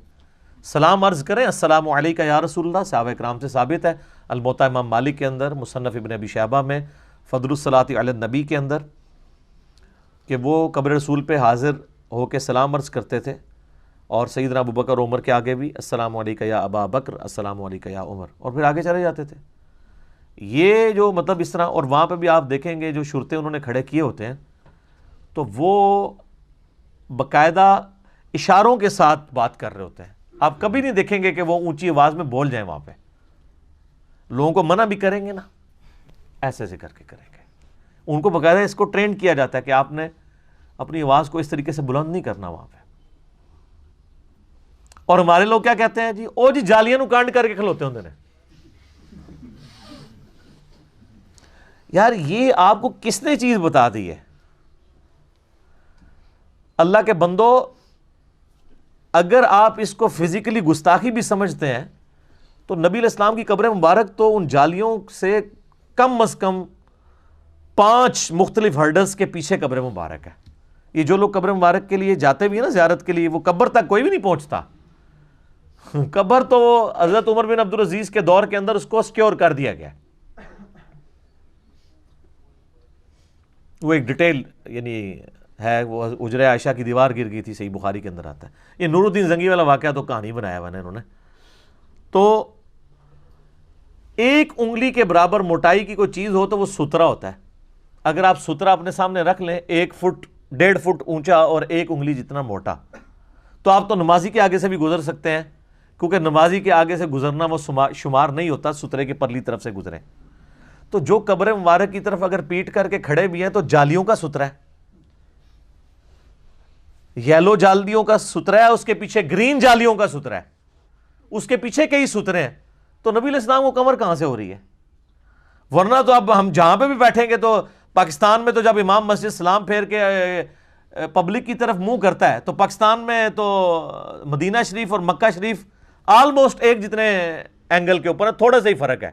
سلام عرض کریں، السلام علیکہ یا رسول اللہ، صحابہ کرام سے ثابت ہے، الموطا امام مالک کے اندر، مصنف ابن ابی شیبہ میں، فضل الصلاۃ علی النبی کے اندر، کہ وہ قبر رسول پہ حاضر ہو کے سلام عرض کرتے تھے، اور سیدنا ابو بکر عمر کے آگے بھی السلام علیکہ یا ابا بکر، السلام علیکہ یا عمر، اور پھر آگے چلے جاتے تھے۔ یہ جو مطلب اس طرح، اور وہاں پہ بھی آپ دیکھیں گے جو شرطیں انہوں نے کھڑے کیے ہوتے ہیں تو وہ باقاعدہ اشاروں کے ساتھ بات کر رہے ہوتے ہیں۔ آپ کبھی نہیں دیکھیں گے کہ وہ اونچی آواز میں بول جائیں، وہاں پہ لوگوں کو منع بھی کریں گے نا، ایسے ایسے کر کے کریں گے۔ ان کو باقاعدہ اس کو ٹرین کیا جاتا ہے کہ آپ نے اپنی آواز کو اس طریقے سے بلند نہیں کرنا وہاں پہ۔ اور ہمارے لوگ کیا کہتے ہیں جی، او جی جالیاں نو کانڈ کر کے کھلوتے ہوندے نے۔ یار یہ آپ کو کس نے چیز بتا دی ہے؟ اللہ کے بندو، اگر آپ اس کو فزیکلی گستاخی بھی سمجھتے ہیں تو نبی علیہ السلام کی قبر مبارک تو ان جالیوں سے کم از کم 5 مختلف ہرڈلز کے پیچھے قبر مبارک ہے۔ یہ جو لوگ قبر مبارک کے لیے جاتے بھی ہیں نا زیارت کے لیے، وہ قبر تک کوئی بھی نہیں پہنچتا۔ قبر تو حضرت عمر بن عبدالعزیز کے دور کے اندر اس کو سکیور کر دیا گیا۔ وہ ایک ڈیٹیل یعنی ہے، وہ حجرہ عائشہ کی دیوار گر گئی تھی، صحیح بخاری کے اندر آتا ہے۔ یہ نور الدین زنگی والا واقعہ تو کہانی بنایا ہوا ہے انہوں نے۔ تو ایک انگلی کے برابر موٹائی کی کوئی چیز ہو تو وہ سترا ہوتا ہے۔ اگر آپ سترا اپنے سامنے رکھ لیں 1 فٹ 1.5 فٹ اونچا اور 1 انگلی جتنا موٹا، تو آپ تو نمازی کے آگے سے بھی گزر سکتے ہیں، کیونکہ نمازی کے آگے سے گزرنا وہ شمار نہیں ہوتا سترے کے پرلی طرف سے گزریں۔ تو جو قبر مبارک کی طرف اگر پیٹ کر کے کھڑے بھی ہیں تو جالیوں کا سترا ہے، یلو جالیوں کا سترا ہے، اس کے پیچھے گرین جالیوں کا سترا ہے، اس کے پیچھے کئی سترے ہیں۔ تو نبی علیہ السلام کو کمر کہاں سے ہو رہی ہے؟ ورنہ تو اب ہم جہاں پہ بھی بیٹھیں گے تو پاکستان میں تو جب امام مسجد سلام پھیر کے پبلک کی طرف منہ کرتا ہے، تو پاکستان میں تو مدینہ شریف اور مکہ شریف آلموسٹ ایک جتنے اینگل کے اوپر ہے، تھوڑا سا ہی فرق ہے،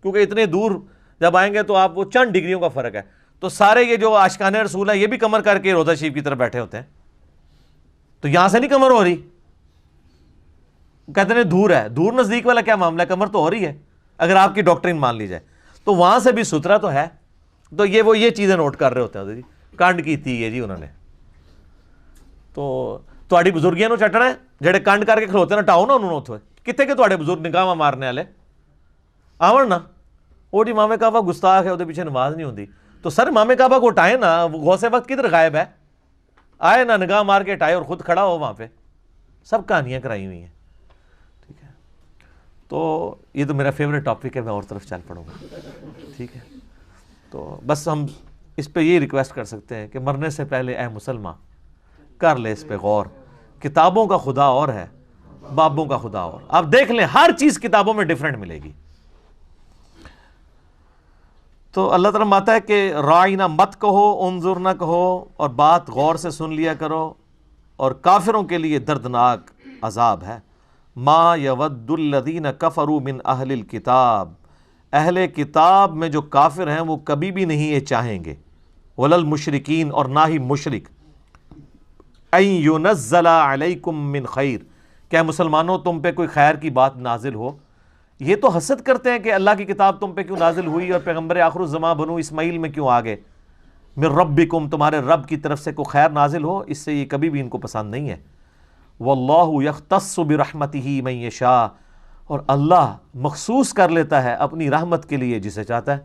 کیونکہ اتنے دور جب آئیں گے تو آپ وہ چند ڈگریوں کا فرق ہے۔ تو سارے یہ جو عاشقان رسول ہیں یہ بھی کمر کر کے روضہ شریف کی طرف بیٹھے ہوتے ہیں، تو یہاں سے نہیں کمر ہو رہی، کہتے ہیں دور ہے۔ دور نزدیک والا کیا معاملہ ہے، کمر تو ہو رہی ہے اگر آپ کی ڈاکٹرین مان لی جائے، تو وہاں سے بھی سترا تو ہے۔ تو یہ چیزیں نوٹ کر رہے ہوتے ہیں جی، کنڈ کیتی ہے جی انہوں نے، تو تہاڈی بزرگیاں نو چٹنا ہے، جڑے کنڈ کر کے کھلوتے نا ٹاؤ نا انہوں نے اتھے، کتے کہ تہاڈے بزرگ نگاہ مارنے والے آون نا، وہ جی امام کعبہ گستاخ ہے، وہ پیچھے نماز نہیں ہوندی، تو سر امام کعبہ کو ہٹائے نا، وہ غوث وقت کدھر غائب ہے؟ آئے نا نگاہ مار کے ہٹائے اور خود کھڑا ہو وہاں پہ۔ سب کہانیاں کرائی ہوئی ہیں، ٹھیک ہے۔ تو یہ تو میرا فیوریٹ ٹاپک ہے، میں اور طرف چل پڑوں گا، ٹھیک ہے۔ تو بس ہم اس پہ یہ ریکویسٹ کر سکتے ہیں کہ مرنے سے پہلے اے مسلمان کر لے اس پہ غور، کتابوں کا خدا اور ہے، بابوں کا خدا اور۔ آپ دیکھ لیں ہر چیز کتابوں میں ڈیفرنٹ ملے گی۔ تو اللہ تعالیٰ ماتا ہے کہ رائنا مت کہو، انظر نہ کہو، اور بات غور سے سن لیا کرو، اور کافروں کے لیے دردناک عذاب ہے۔ ما یود الذین کفروا من اہل الکتاب، اہل کتاب میں جو کافر ہیں وہ کبھی بھی نہیں یہ چاہیں گے، ولا المشرکین، اور نہ ہی مشرک، ان ینزل علیکم من خیر، کہ مسلمانوں تم پہ کوئی خیر کی بات نازل ہو۔ یہ تو حسد کرتے ہیں کہ اللہ کی کتاب تم پہ کیوں نازل ہوئی اور پیغمبر آخر الزماں بنو اسماعیل میں کیوں آگے، من ربکم، تمہارے رب کی طرف سے کوئی خیر نازل ہو، اس سے یہ کبھی بھی ان کو پسند نہیں ہے۔ واللہ یختص برحمتہ من یشاء، اور اللہ مخصوص کر لیتا ہے اپنی رحمت کے لیے جسے چاہتا ہے۔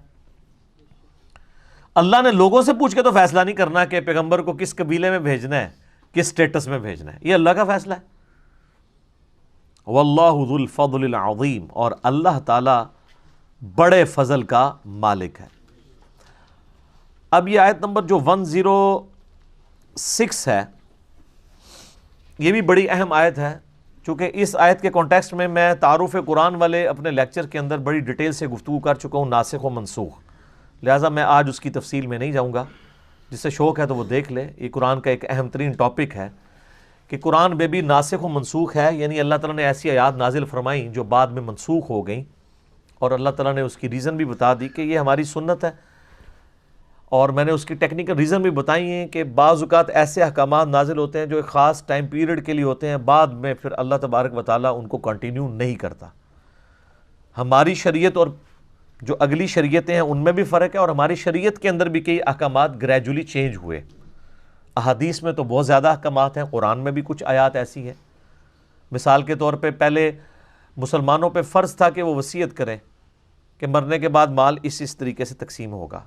اللہ نے لوگوں سے پوچھ کے تو فیصلہ نہیں کرنا کہ پیغمبر کو کس قبیلے میں بھیجنا ہے، کس سٹیٹس میں بھیجنا ہے، یہ اللہ کا فیصلہ ہے۔ واللہ ذو الفضل العظیم، اور اللہ تعالی بڑے فضل کا مالک ہے۔ اب یہ آیت نمبر جو 106 ہے، یہ بھی بڑی اہم آیت ہے، چونکہ اس آیت کے کانٹیکسٹ میں تعارف قرآن والے اپنے لیکچر کے اندر بڑی ڈیٹیل سے گفتگو کر چکا ہوں، ناسخ و منسوخ، لہٰذا میں آج اس کی تفصیل میں نہیں جاؤں گا۔ جس سے شوق ہے تو وہ دیکھ لے، یہ قرآن کا ایک اہم ترین ٹاپک ہے کہ قرآن میں بھی ناسخ و منسوخ ہے، یعنی اللہ تعالیٰ نے ایسی آیات نازل فرمائیں جو بعد میں منسوخ ہو گئیں، اور اللہ تعالیٰ نے اس کی ریزن بھی بتا دی کہ یہ ہماری سنت ہے، اور میں نے اس کی ٹیکنیکل ریزن بھی بتائی ہیں کہ بعض اوقات ایسے احکامات نازل ہوتے ہیں جو ایک خاص ٹائم پیریڈ کے لیے ہوتے ہیں، بعد میں پھر اللہ تبارک و تعالیٰ ان کو کنٹینیو نہیں کرتا۔ ہماری شریعت اور جو اگلی شریعتیں ہیں ان میں بھی فرق ہے، اور ہماری شریعت کے اندر بھی کئی احکامات گریجولی چینج ہوئے۔ احادیث میں تو بہت زیادہ احکامات ہیں، قرآن میں بھی کچھ آیات ایسی ہیں۔ مثال کے طور پہ پہلے مسلمانوں پہ فرض تھا کہ وہ وصیت کریں کہ مرنے کے بعد مال اس طریقے سے تقسیم ہوگا،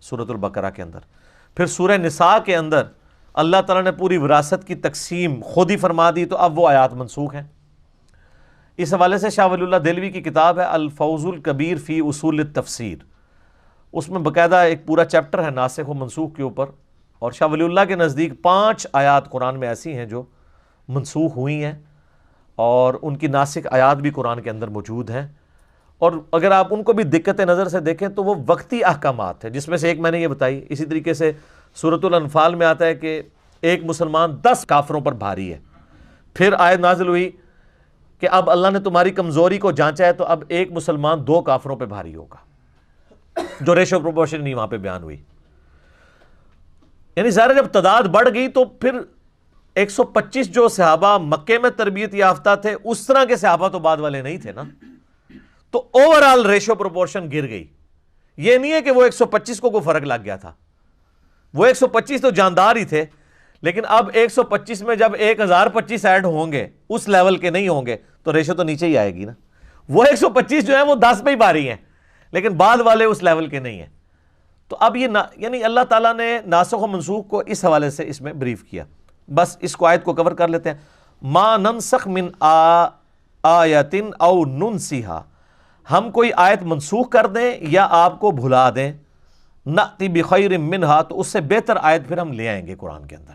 سورۃ البقرہ کے اندر۔ پھر سورہ نساء کے اندر اللہ تعالیٰ نے پوری وراثت کی تقسیم خود ہی فرما دی، تو اب وہ آیات منسوخ ہیں۔ اس حوالے سے شاہ ولی اللہ دہلوی کی کتاب ہے الفوز الکبیر فی اصول التفسیر، اس میں باقاعدہ ایک پورا چیپٹر ہے ناسخ و منسوخ کے اوپر، اور شاہ ولی اللہ کے نزدیک 5 آیات قرآن میں ایسی ہیں جو منسوخ ہوئی ہیں، اور ان کی ناسخ آیات بھی قرآن کے اندر موجود ہیں، اور اگر آپ ان کو بھی دقت نظر سے دیکھیں تو وہ وقتی احکامات ہیں، جس میں سے ایک میں نے یہ بتائی۔ اسی طریقے سے سورۃ الانفال میں آتا ہے کہ ایک مسلمان 10 کافروں پر بھاری ہے، پھر آیت نازل ہوئی کہ اب اللہ نے تمہاری کمزوری کو جانچا ہے تو اب ایک مسلمان 2 کافروں پہ بھاری ہوگا، جو ریشو پروپورشن نہیں وہاں پہ بیان ہوئی۔ یعنی ظاہر جب تعداد بڑھ گئی تو پھر 125 جو صحابہ مکے میں تربیت یافتہ تھے، اس طرح کے صحابہ تو بعد والے نہیں تھے نا، تو اوورآل ریشو پروپورشن گر گئی۔ یہ نہیں ہے کہ وہ 125 کو کوئی فرق لگ گیا تھا، وہ 125 تو جاندار ہی تھے، لیکن اب 125 میں جب 1025 ایڈ ہوں گے، اس لیول کے نہیں ہوں گے تو ریشو تو نیچے ہی آئے گی نا۔ وہ 125 جو ہیں وہ 10 پہ ہی بھاری ہیں، لیکن بعد والے اس لیول کے نہیں ہیں۔ تو اب یہ یعنی اللہ تعالیٰ نے ناسخ و منسوخ کو اس حوالے سے اس میں بریف کیا۔ بس اس کو آیت کو کور کر لیتے ہیں۔ ما ننسخ من آیت او ننسیہا، ہم کوئی آیت منسوخ کر دیں یا آپ کو بھلا دیں، نأتی بخیر منہا، تو اس سے بہتر آیت پھر ہم لے آئیں گے قرآن کے اندر،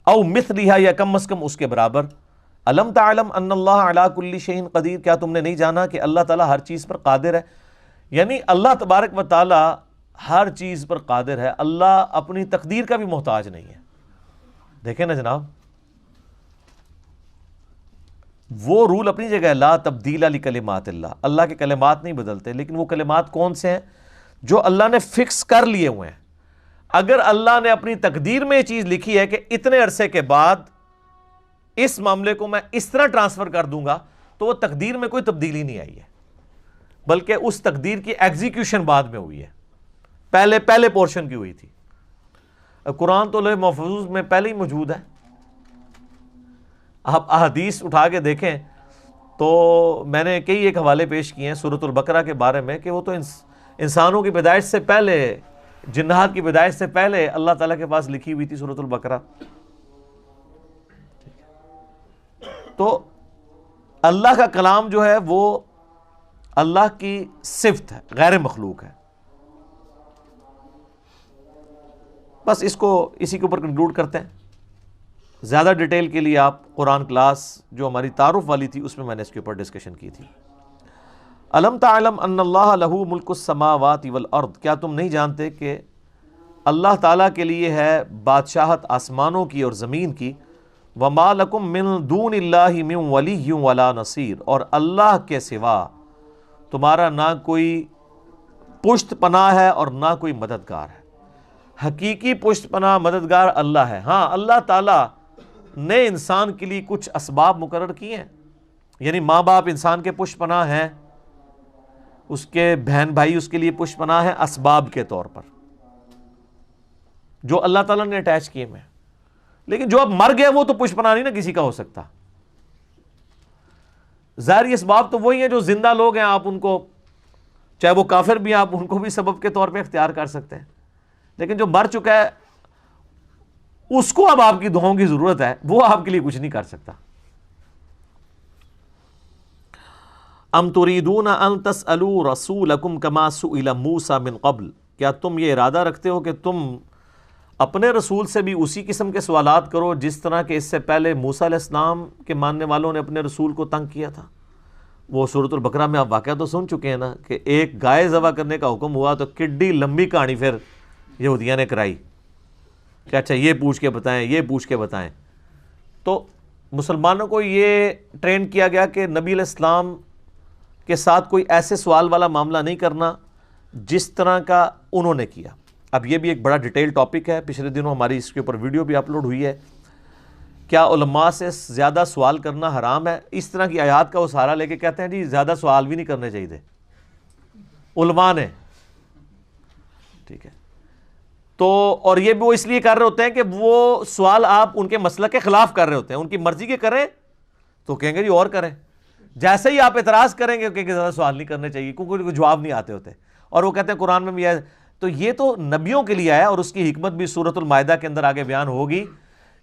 او مثلہا، یا کم از کم اس کے برابر۔ الم تعلم ان اللہ علی کل شیء قدیر، کیا تم نے نہیں جانا کہ اللہ تعالیٰ ہر چیز پر قادر ہے؟ یعنی اللہ تبارک و تعالیٰ ہر چیز پر قادر ہے، اللہ اپنی تقدیر کا بھی محتاج نہیں ہے۔ دیکھیں نا جناب، وہ رول اپنی جگہ ہے، لا تبدیل لکلمات اللہ، اللہ کے کلمات نہیں بدلتے، لیکن وہ کلمات کون سے ہیں جو اللہ نے فکس کر لیے ہوئے ہیں۔ اگر اللہ نے اپنی تقدیر میں یہ چیز لکھی ہے کہ اتنے عرصے کے بعد اس معاملے کو میں اس طرح ٹرانسفر کر دوں گا، تو وہ تقدیر میں کوئی تبدیلی نہیں آئی ہے، بلکہ اس تقدیر کی ایگزیکیوشن بعد میں ہوئی ہے، پہلے پورشن کی ہوئی تھی۔ قرآن تو لوح محفوظ میں پہلے ہی موجود ہے، آپ احادیث اٹھا کے دیکھیں تو میں نے کئی ایک حوالے پیش کیے ہیں سورۃ البقرہ کے بارے میں کہ وہ تو انسانوں کی پیدائش سے پہلے، جنات کی پیدائش سے پہلے اللہ تعالیٰ کے پاس لکھی ہوئی تھی سورۃ البقرہ۔ تو اللہ کا کلام جو ہے وہ اللہ کی صفت ہے، غیر مخلوق ہے۔ بس اس کو اسی کے اوپر کنکلوڈ کرتے ہیں۔ زیادہ ڈیٹیل کے لیے آپ قرآن کلاس جو ہماری تعارف والی تھی اس میں نے اس کے اوپر ڈسکشن کی تھی۔ الم تعلم ان اللہ لہ ملک السماوات والارض، کیا تم نہیں جانتے کہ اللہ تعالیٰ کے لیے ہے بادشاہت آسمانوں کی اور زمین کی، وما لکم من دون اللہ من ولی ولا نصیر، اور اللہ کے سوا تمہارا نہ کوئی پشت پناہ ہے اور نہ کوئی مددگار ہے۔ حقیقی پشت پناہ مددگار اللہ ہے۔ ہاں، اللہ تعالیٰ نے انسان کے لیے کچھ اسباب مقرر کیے ہیں، یعنی ماں باپ انسان کے پشت پناہ ہیں، اس کے بہن بھائی اس کے لیے پشت پناہ ہیں اسباب کے طور پر جو اللہ تعالیٰ نے اٹیچ کیے ہوئے ہیں، لیکن جو اب مر گیا وہ تو پشت پناہ نہیں نا کسی کا ہو سکتا۔ ظاہری اسباب تو وہی ہیں جو زندہ لوگ ہیں، آپ ان کو چاہے وہ کافر بھی ہیں آپ ان کو بھی سبب کے طور پہ اختیار کر سکتے ہیں، لیکن جو مر چکا ہے اس کو اب آپ کی دعاؤں کی ضرورت ہے، وہ آپ کے لیے کچھ نہیں کر سکتا۔ ام تريدون ان تسألوا رسولکم کما سئل موسیٰ من قبل، کیا تم یہ ارادہ رکھتے ہو کہ تم اپنے رسول سے بھی اسی قسم کے سوالات کرو جس طرح کہ اس سے پہلے موسیٰ علیہ السلام کے ماننے والوں نے اپنے رسول کو تنگ کیا تھا؟ وہ سورۃ البقرہ میں آپ واقعہ تو سن چکے ہیں نا کہ ایک گائے ذبح کرنے کا حکم ہوا تو کڈی لمبی کہانی پھر یہودیاں نے کرائی کہ اچھا یہ پوچھ کے بتائیں، یہ پوچھ کے بتائیں۔ تو مسلمانوں کو یہ ٹرین کیا گیا کہ نبی علیہ السلام کے ساتھ کوئی ایسے سوال والا معاملہ نہیں کرنا جس طرح کا انہوں نے کیا۔ اب یہ بھی ایک بڑا ڈیٹیل ٹاپک ہے، پچھلے دنوں ہماری اس کے اوپر ویڈیو بھی اپلوڈ ہوئی ہے۔ کیا علماء سے زیادہ سوال کرنا حرام ہے؟ اس طرح کی آیات کا وہ سہارا لے کے کہتے ہیں جی زیادہ سوال بھی نہیں کرنے چاہیے، علماء نے، ٹھیک ہے۔ تو اور یہ بھی وہ اس لیے کر رہے ہوتے ہیں کہ وہ سوال آپ ان کے مسلک کے خلاف کر رہے ہوتے ہیں، ان کی مرضی کے کریں تو کہیں گے جی اور کریں، جیسے ہی آپ اعتراض کریں گے کہ زیادہ سوال نہیں کرنے چاہیے کیونکہ کوئی جواب نہیں آتے ہوتے، اور وہ کہتے ہیں قرآن میں بھی ہے۔ تو یہ تو نبیوں کے لیے آیا، اور اس کی حکمت بھی سورۃ المائدہ کے اندر آگے بیان ہوگی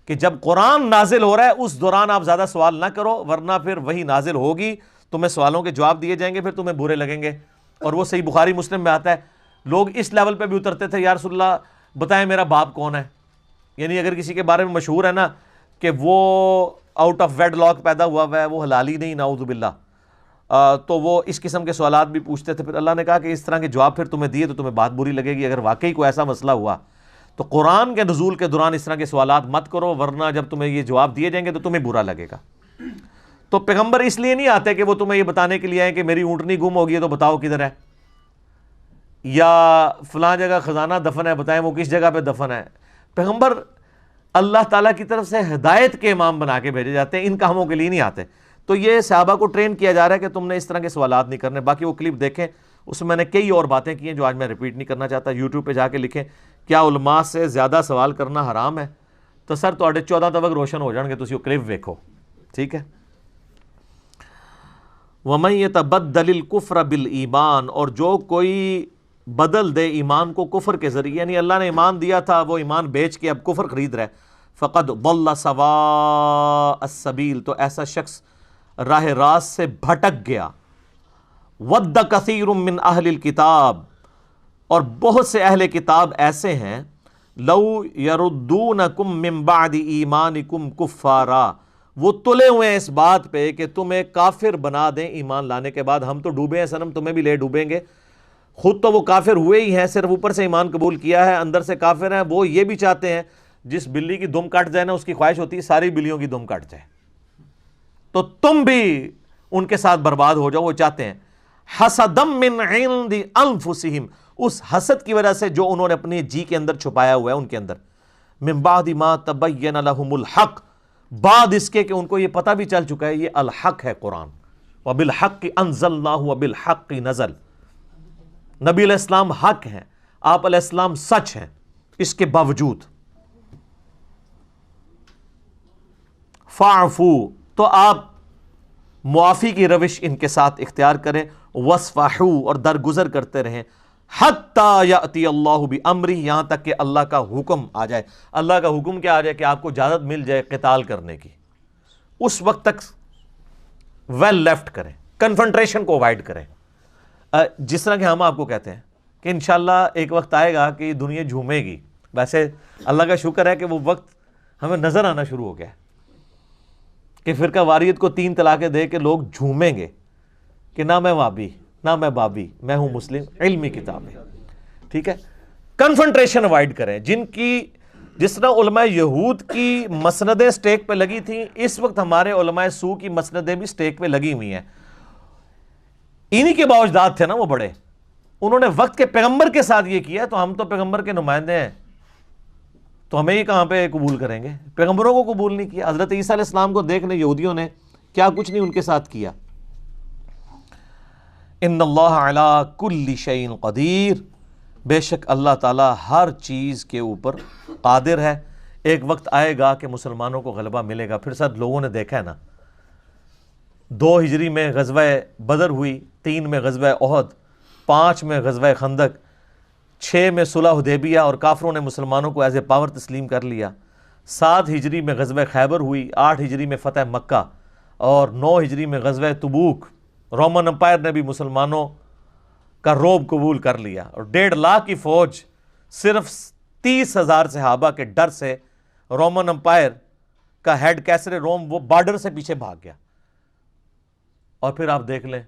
کہ جب قرآن نازل ہو رہا ہے اس دوران آپ زیادہ سوال نہ کرو، ورنہ پھر وہی نازل ہوگی، تمہیں سوالوں کے جواب دیے جائیں گے، پھر تمہیں برے لگیں گے۔ اور وہ صحیح بخاری مسلم میں آتا ہے، لوگ اس لیول پہ بھی اترتے تھے، یا رسول اللہ بتائیں میرا باپ کون ہے، یعنی اگر کسی کے بارے میں مشہور ہے نا کہ وہ آؤٹ آف ویڈ لاک پیدا ہوا ہے، وہ حلالی نہیں، نعوذ باللہ، تو وہ اس قسم کے سوالات بھی پوچھتے تھے۔ پھر اللہ نے کہا کہ اس طرح کے جواب پھر تمہیں دیے تو تمہیں بات بری لگے گی، اگر واقعی کوئی ایسا مسئلہ ہوا تو قرآن کے نزول کے دوران اس طرح کے سوالات مت کرو، ورنہ جب تمہیں یہ جواب دیے جائیں گے تو تمہیں برا لگے گا۔ تو پیغمبر اس لیے نہیں آتے کہ وہ تمہیں یہ بتانے کے لیے آئے کہ میری اونٹنی گم ہو گئی ہے تو بتاؤ کدھر ہے، یا فلاں جگہ خزانہ دفن ہے بتائیں وہ کس جگہ پہ دفن ہے۔ پیغمبر اللہ تعالیٰ کی طرف سے ہدایت کے امام بنا کے بھیجے جاتے ہیں، ان کاموں کے لیے نہیں آتے۔ تو یہ صحابہ کو ٹرین کیا جا رہا ہے کہ تم نے اس طرح کے سوالات نہیں کرنے۔ باقی وہ کلپ دیکھیں، اس میں نے کئی اور باتیں کی ہیں جو آج میں ریپیٹ نہیں کرنا چاہتا۔ یوٹیوب پہ جا کے لکھیں کیا علماء سے زیادہ سوال کرنا حرام ہے، تو سر تواڈے 14 تک روشن ہو جان گے، تسی وہ کلپ ویکھو، ٹھیک ہے۔ وَمَن يَتَبَدَّلِ الْكُفْرَ بِالْإِيمَانِ، اور جو کوئی بدل دے ایمان کو کفر کے ذریعے، یعنی اللہ نے ایمان دیا تھا وہ ایمان بیچ کے اب کفر خرید رہا ہے، فَقَدْ ضَلَّ سَوَاءَ السَّبِيلِ، تو ایسا شخص راہ راست سے بھٹک گیا۔ وَدَّ كَثِيرٌ مِّنْ أَهْلِ الْكِتَابِ، اور بہت سے اہل کتاب ایسے ہیں، لَوْ يَرُدُّونَكُم مِّن بَعْدِ إِيمَانِكُمْ كُفَّارًا، وہ تلے ہوئے ہیں اس بات پہ کہ تمہیں کافر بنا دیں ایمان لانے کے بعد، ہم تو ڈوبے ہیں صنم تمہیں بھی لے ڈوبیں گے۔ خود تو وہ کافر ہوئے ہی ہیں، صرف اوپر سے ایمان قبول کیا ہے، اندر سے کافر ہیں۔ وہ یہ بھی چاہتے ہیں جس بلی کی دم کٹ جائے نا اس کی خواہش ہوتی ہے ساری بلیوں کی دم کٹ جائے، تو تم بھی ان کے ساتھ برباد ہو جاؤ، وہ چاہتے ہیں۔ حسدم من عند انفسہم، اس حسد کی وجہ سے جو انہوں نے اپنے جی کے اندر چھپایا ہوا ہے ان کے اندر، من بعد ما تبین لہم الحق، بعد اس کے کہ ان کو یہ پتہ بھی چل چکا ہے یہ الحق ہے قرآن، وبالحق انزلناہ وبالحق نزل، نبی علیہ السلام حق ہیں، آپ علیہ السلام سچ ہیں، اس کے باوجود فاعفو، تو آپ معافی کی روش ان کے ساتھ اختیار کریں، وصفحو، اور درگزر کرتے رہیں، حتی یأتی اللہ بامرہ، یہاں تک کہ اللہ کا حکم آ جائے۔ اللہ کا حکم کیا آ جائے؟ کہ آپ کو اجازت مل جائے قتال کرنے کی، اس وقت تک ویل لیفٹ کریں، کنفرنٹریشن کو اوائڈ کریں۔ جس طرح کہ ہم آپ کو کہتے ہیں کہ انشاءاللہ ایک وقت آئے گا کہ دنیا جھومے گی، ویسے اللہ کا شکر ہے کہ وہ وقت ہمیں نظر آنا شروع ہو گیا ہے کہ فرقہ واریت کو 3 طلاقیں دے کے لوگ جھومیں گے کہ نہ میں وابی نہ میں بابی، میں ہوں مسلم، علمی کتاب ہے، ٹھیک ہے۔ کنفرنٹریشن اوائڈ کریں، جن کی جس طرح علماء یہود کی مسندیں سٹیک پہ لگی تھیں، اس وقت ہمارے علماء سو کی مسندیں بھی سٹیک پہ لگی ہوئی ہیں۔ انہی کے باوجداد تھے نا وہ بڑے، انہوں نے وقت کے پیغمبر کے ساتھ یہ کیا، تو ہم تو پیغمبر کے نمائندے ہیں، تو ہمیں یہ کہاں پہ قبول کریں گے؟ پیغمبروں کو قبول نہیں کیا۔ حضرت عیسیٰ علیہ السلام کو دیکھ لیں، یہودیوں نے کیا کچھ نہیں ان کے ساتھ کیا۔ ان اللہ علی کل شیء قدیر، بے شک اللہ تعالیٰ ہر چیز کے اوپر قادر ہے۔ ایک وقت آئے گا کہ مسلمانوں کو غلبہ ملے گا۔ پھر ساتھ لوگوں نے دیکھا ہے نا 2 ہجری میں غزوہ بدر ہوئی، 3 میں غزوہ احد، 5 میں غزوہ خندق، 6 میں صلح حدیبیہ اور کافروں نے مسلمانوں کو ایز اے پاور تسلیم کر لیا، 7 ہجری میں غزوہ خیبر ہوئی، 8 ہجری میں فتح مکہ، اور 9 ہجری میں غزوہ تبوک۔ رومن امپائر نے بھی مسلمانوں کا روب قبول کر لیا، اور 1.5 لاکھ کی فوج صرف 30,000 صحابہ کے ڈر سے رومن امپائر کا ہیڈ کیسر روم وہ بارڈر سے پیچھے بھاگ گیا۔ اور پھر آپ دیکھ لیں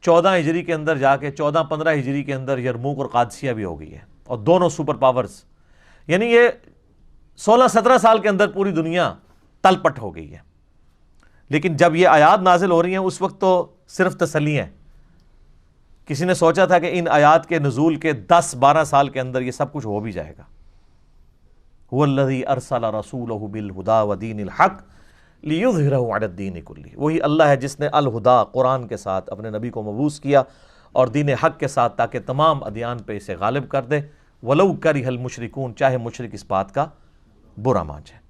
14 ہجری کے اندر جا کے 14-15 ہجری کے اندر یرموک اور قادسیہ بھی ہو گئی ہے، اور دونوں سپر پاورز، یعنی یہ 16-17 سال کے اندر پوری دنیا تل پٹ ہو گئی ہے۔ لیکن جب یہ آیات نازل ہو رہی ہیں اس وقت تو صرف تسلی ہیں۔ کسی نے سوچا تھا کہ ان آیات کے نزول کے 10-12 سال کے اندر یہ سب کچھ ہو بھی جائے گا۔ هو الذی ارسل رسولہ بالہدی ودین الحق لیظہرہ علی الدین کلہ، وہی اللہ ہے جس نے الہدا قرآن کے ساتھ اپنے نبی کو مبعوث کیا اور دین حق کے ساتھ، تاکہ تمام ادیان پہ اسے غالب کر دے، ولو کرہ المشرکون، چاہے مشرک اس بات کا برا مان جائے۔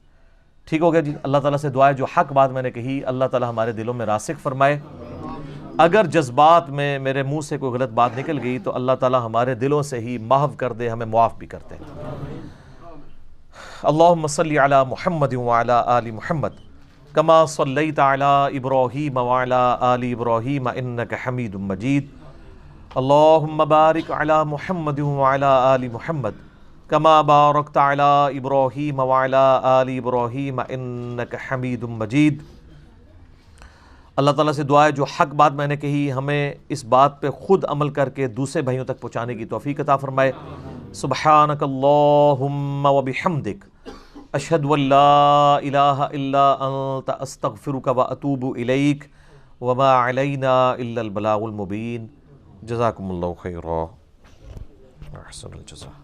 ٹھیک ہو گیا جی۔ اللہ تعالیٰ سے دعا ہے جو حق بات میں نے کہی اللہ تعالیٰ ہمارے دلوں میں راسخ فرمائے۔ اگر جذبات میں میرے منہ سے کوئی غلط بات نکل گئی تو اللہ تعالیٰ ہمارے دلوں سے ہی محو کر دے، ہمیں معاف بھی کر دے۔ اللہم صلی علی محمد وعلی آل محمد کما صلیت علی ابراہیم وعلی آل ابراہیم انک حمید مجید۔ اللہم بارک علی محمد وعلی آل محمد کما بارکت علی ابراہیم وعلی آل ابراہیم انک حمید مجید۔ اللہ تعالیٰ سے دعا ہے جو حق بات میں نے کہی ہمیں اس بات پہ خود عمل کر کے دوسرے بھائیوں تک پہنچانے کی توفیق عطا فرمائے۔ سبحانک اللہم وبحمدک اشہد ان لا الہ الا انت استغفرک واتوب الیک وما علینا الا البلاغ المبین۔ جزاکم اللہ خیرا، احسن الجزاء۔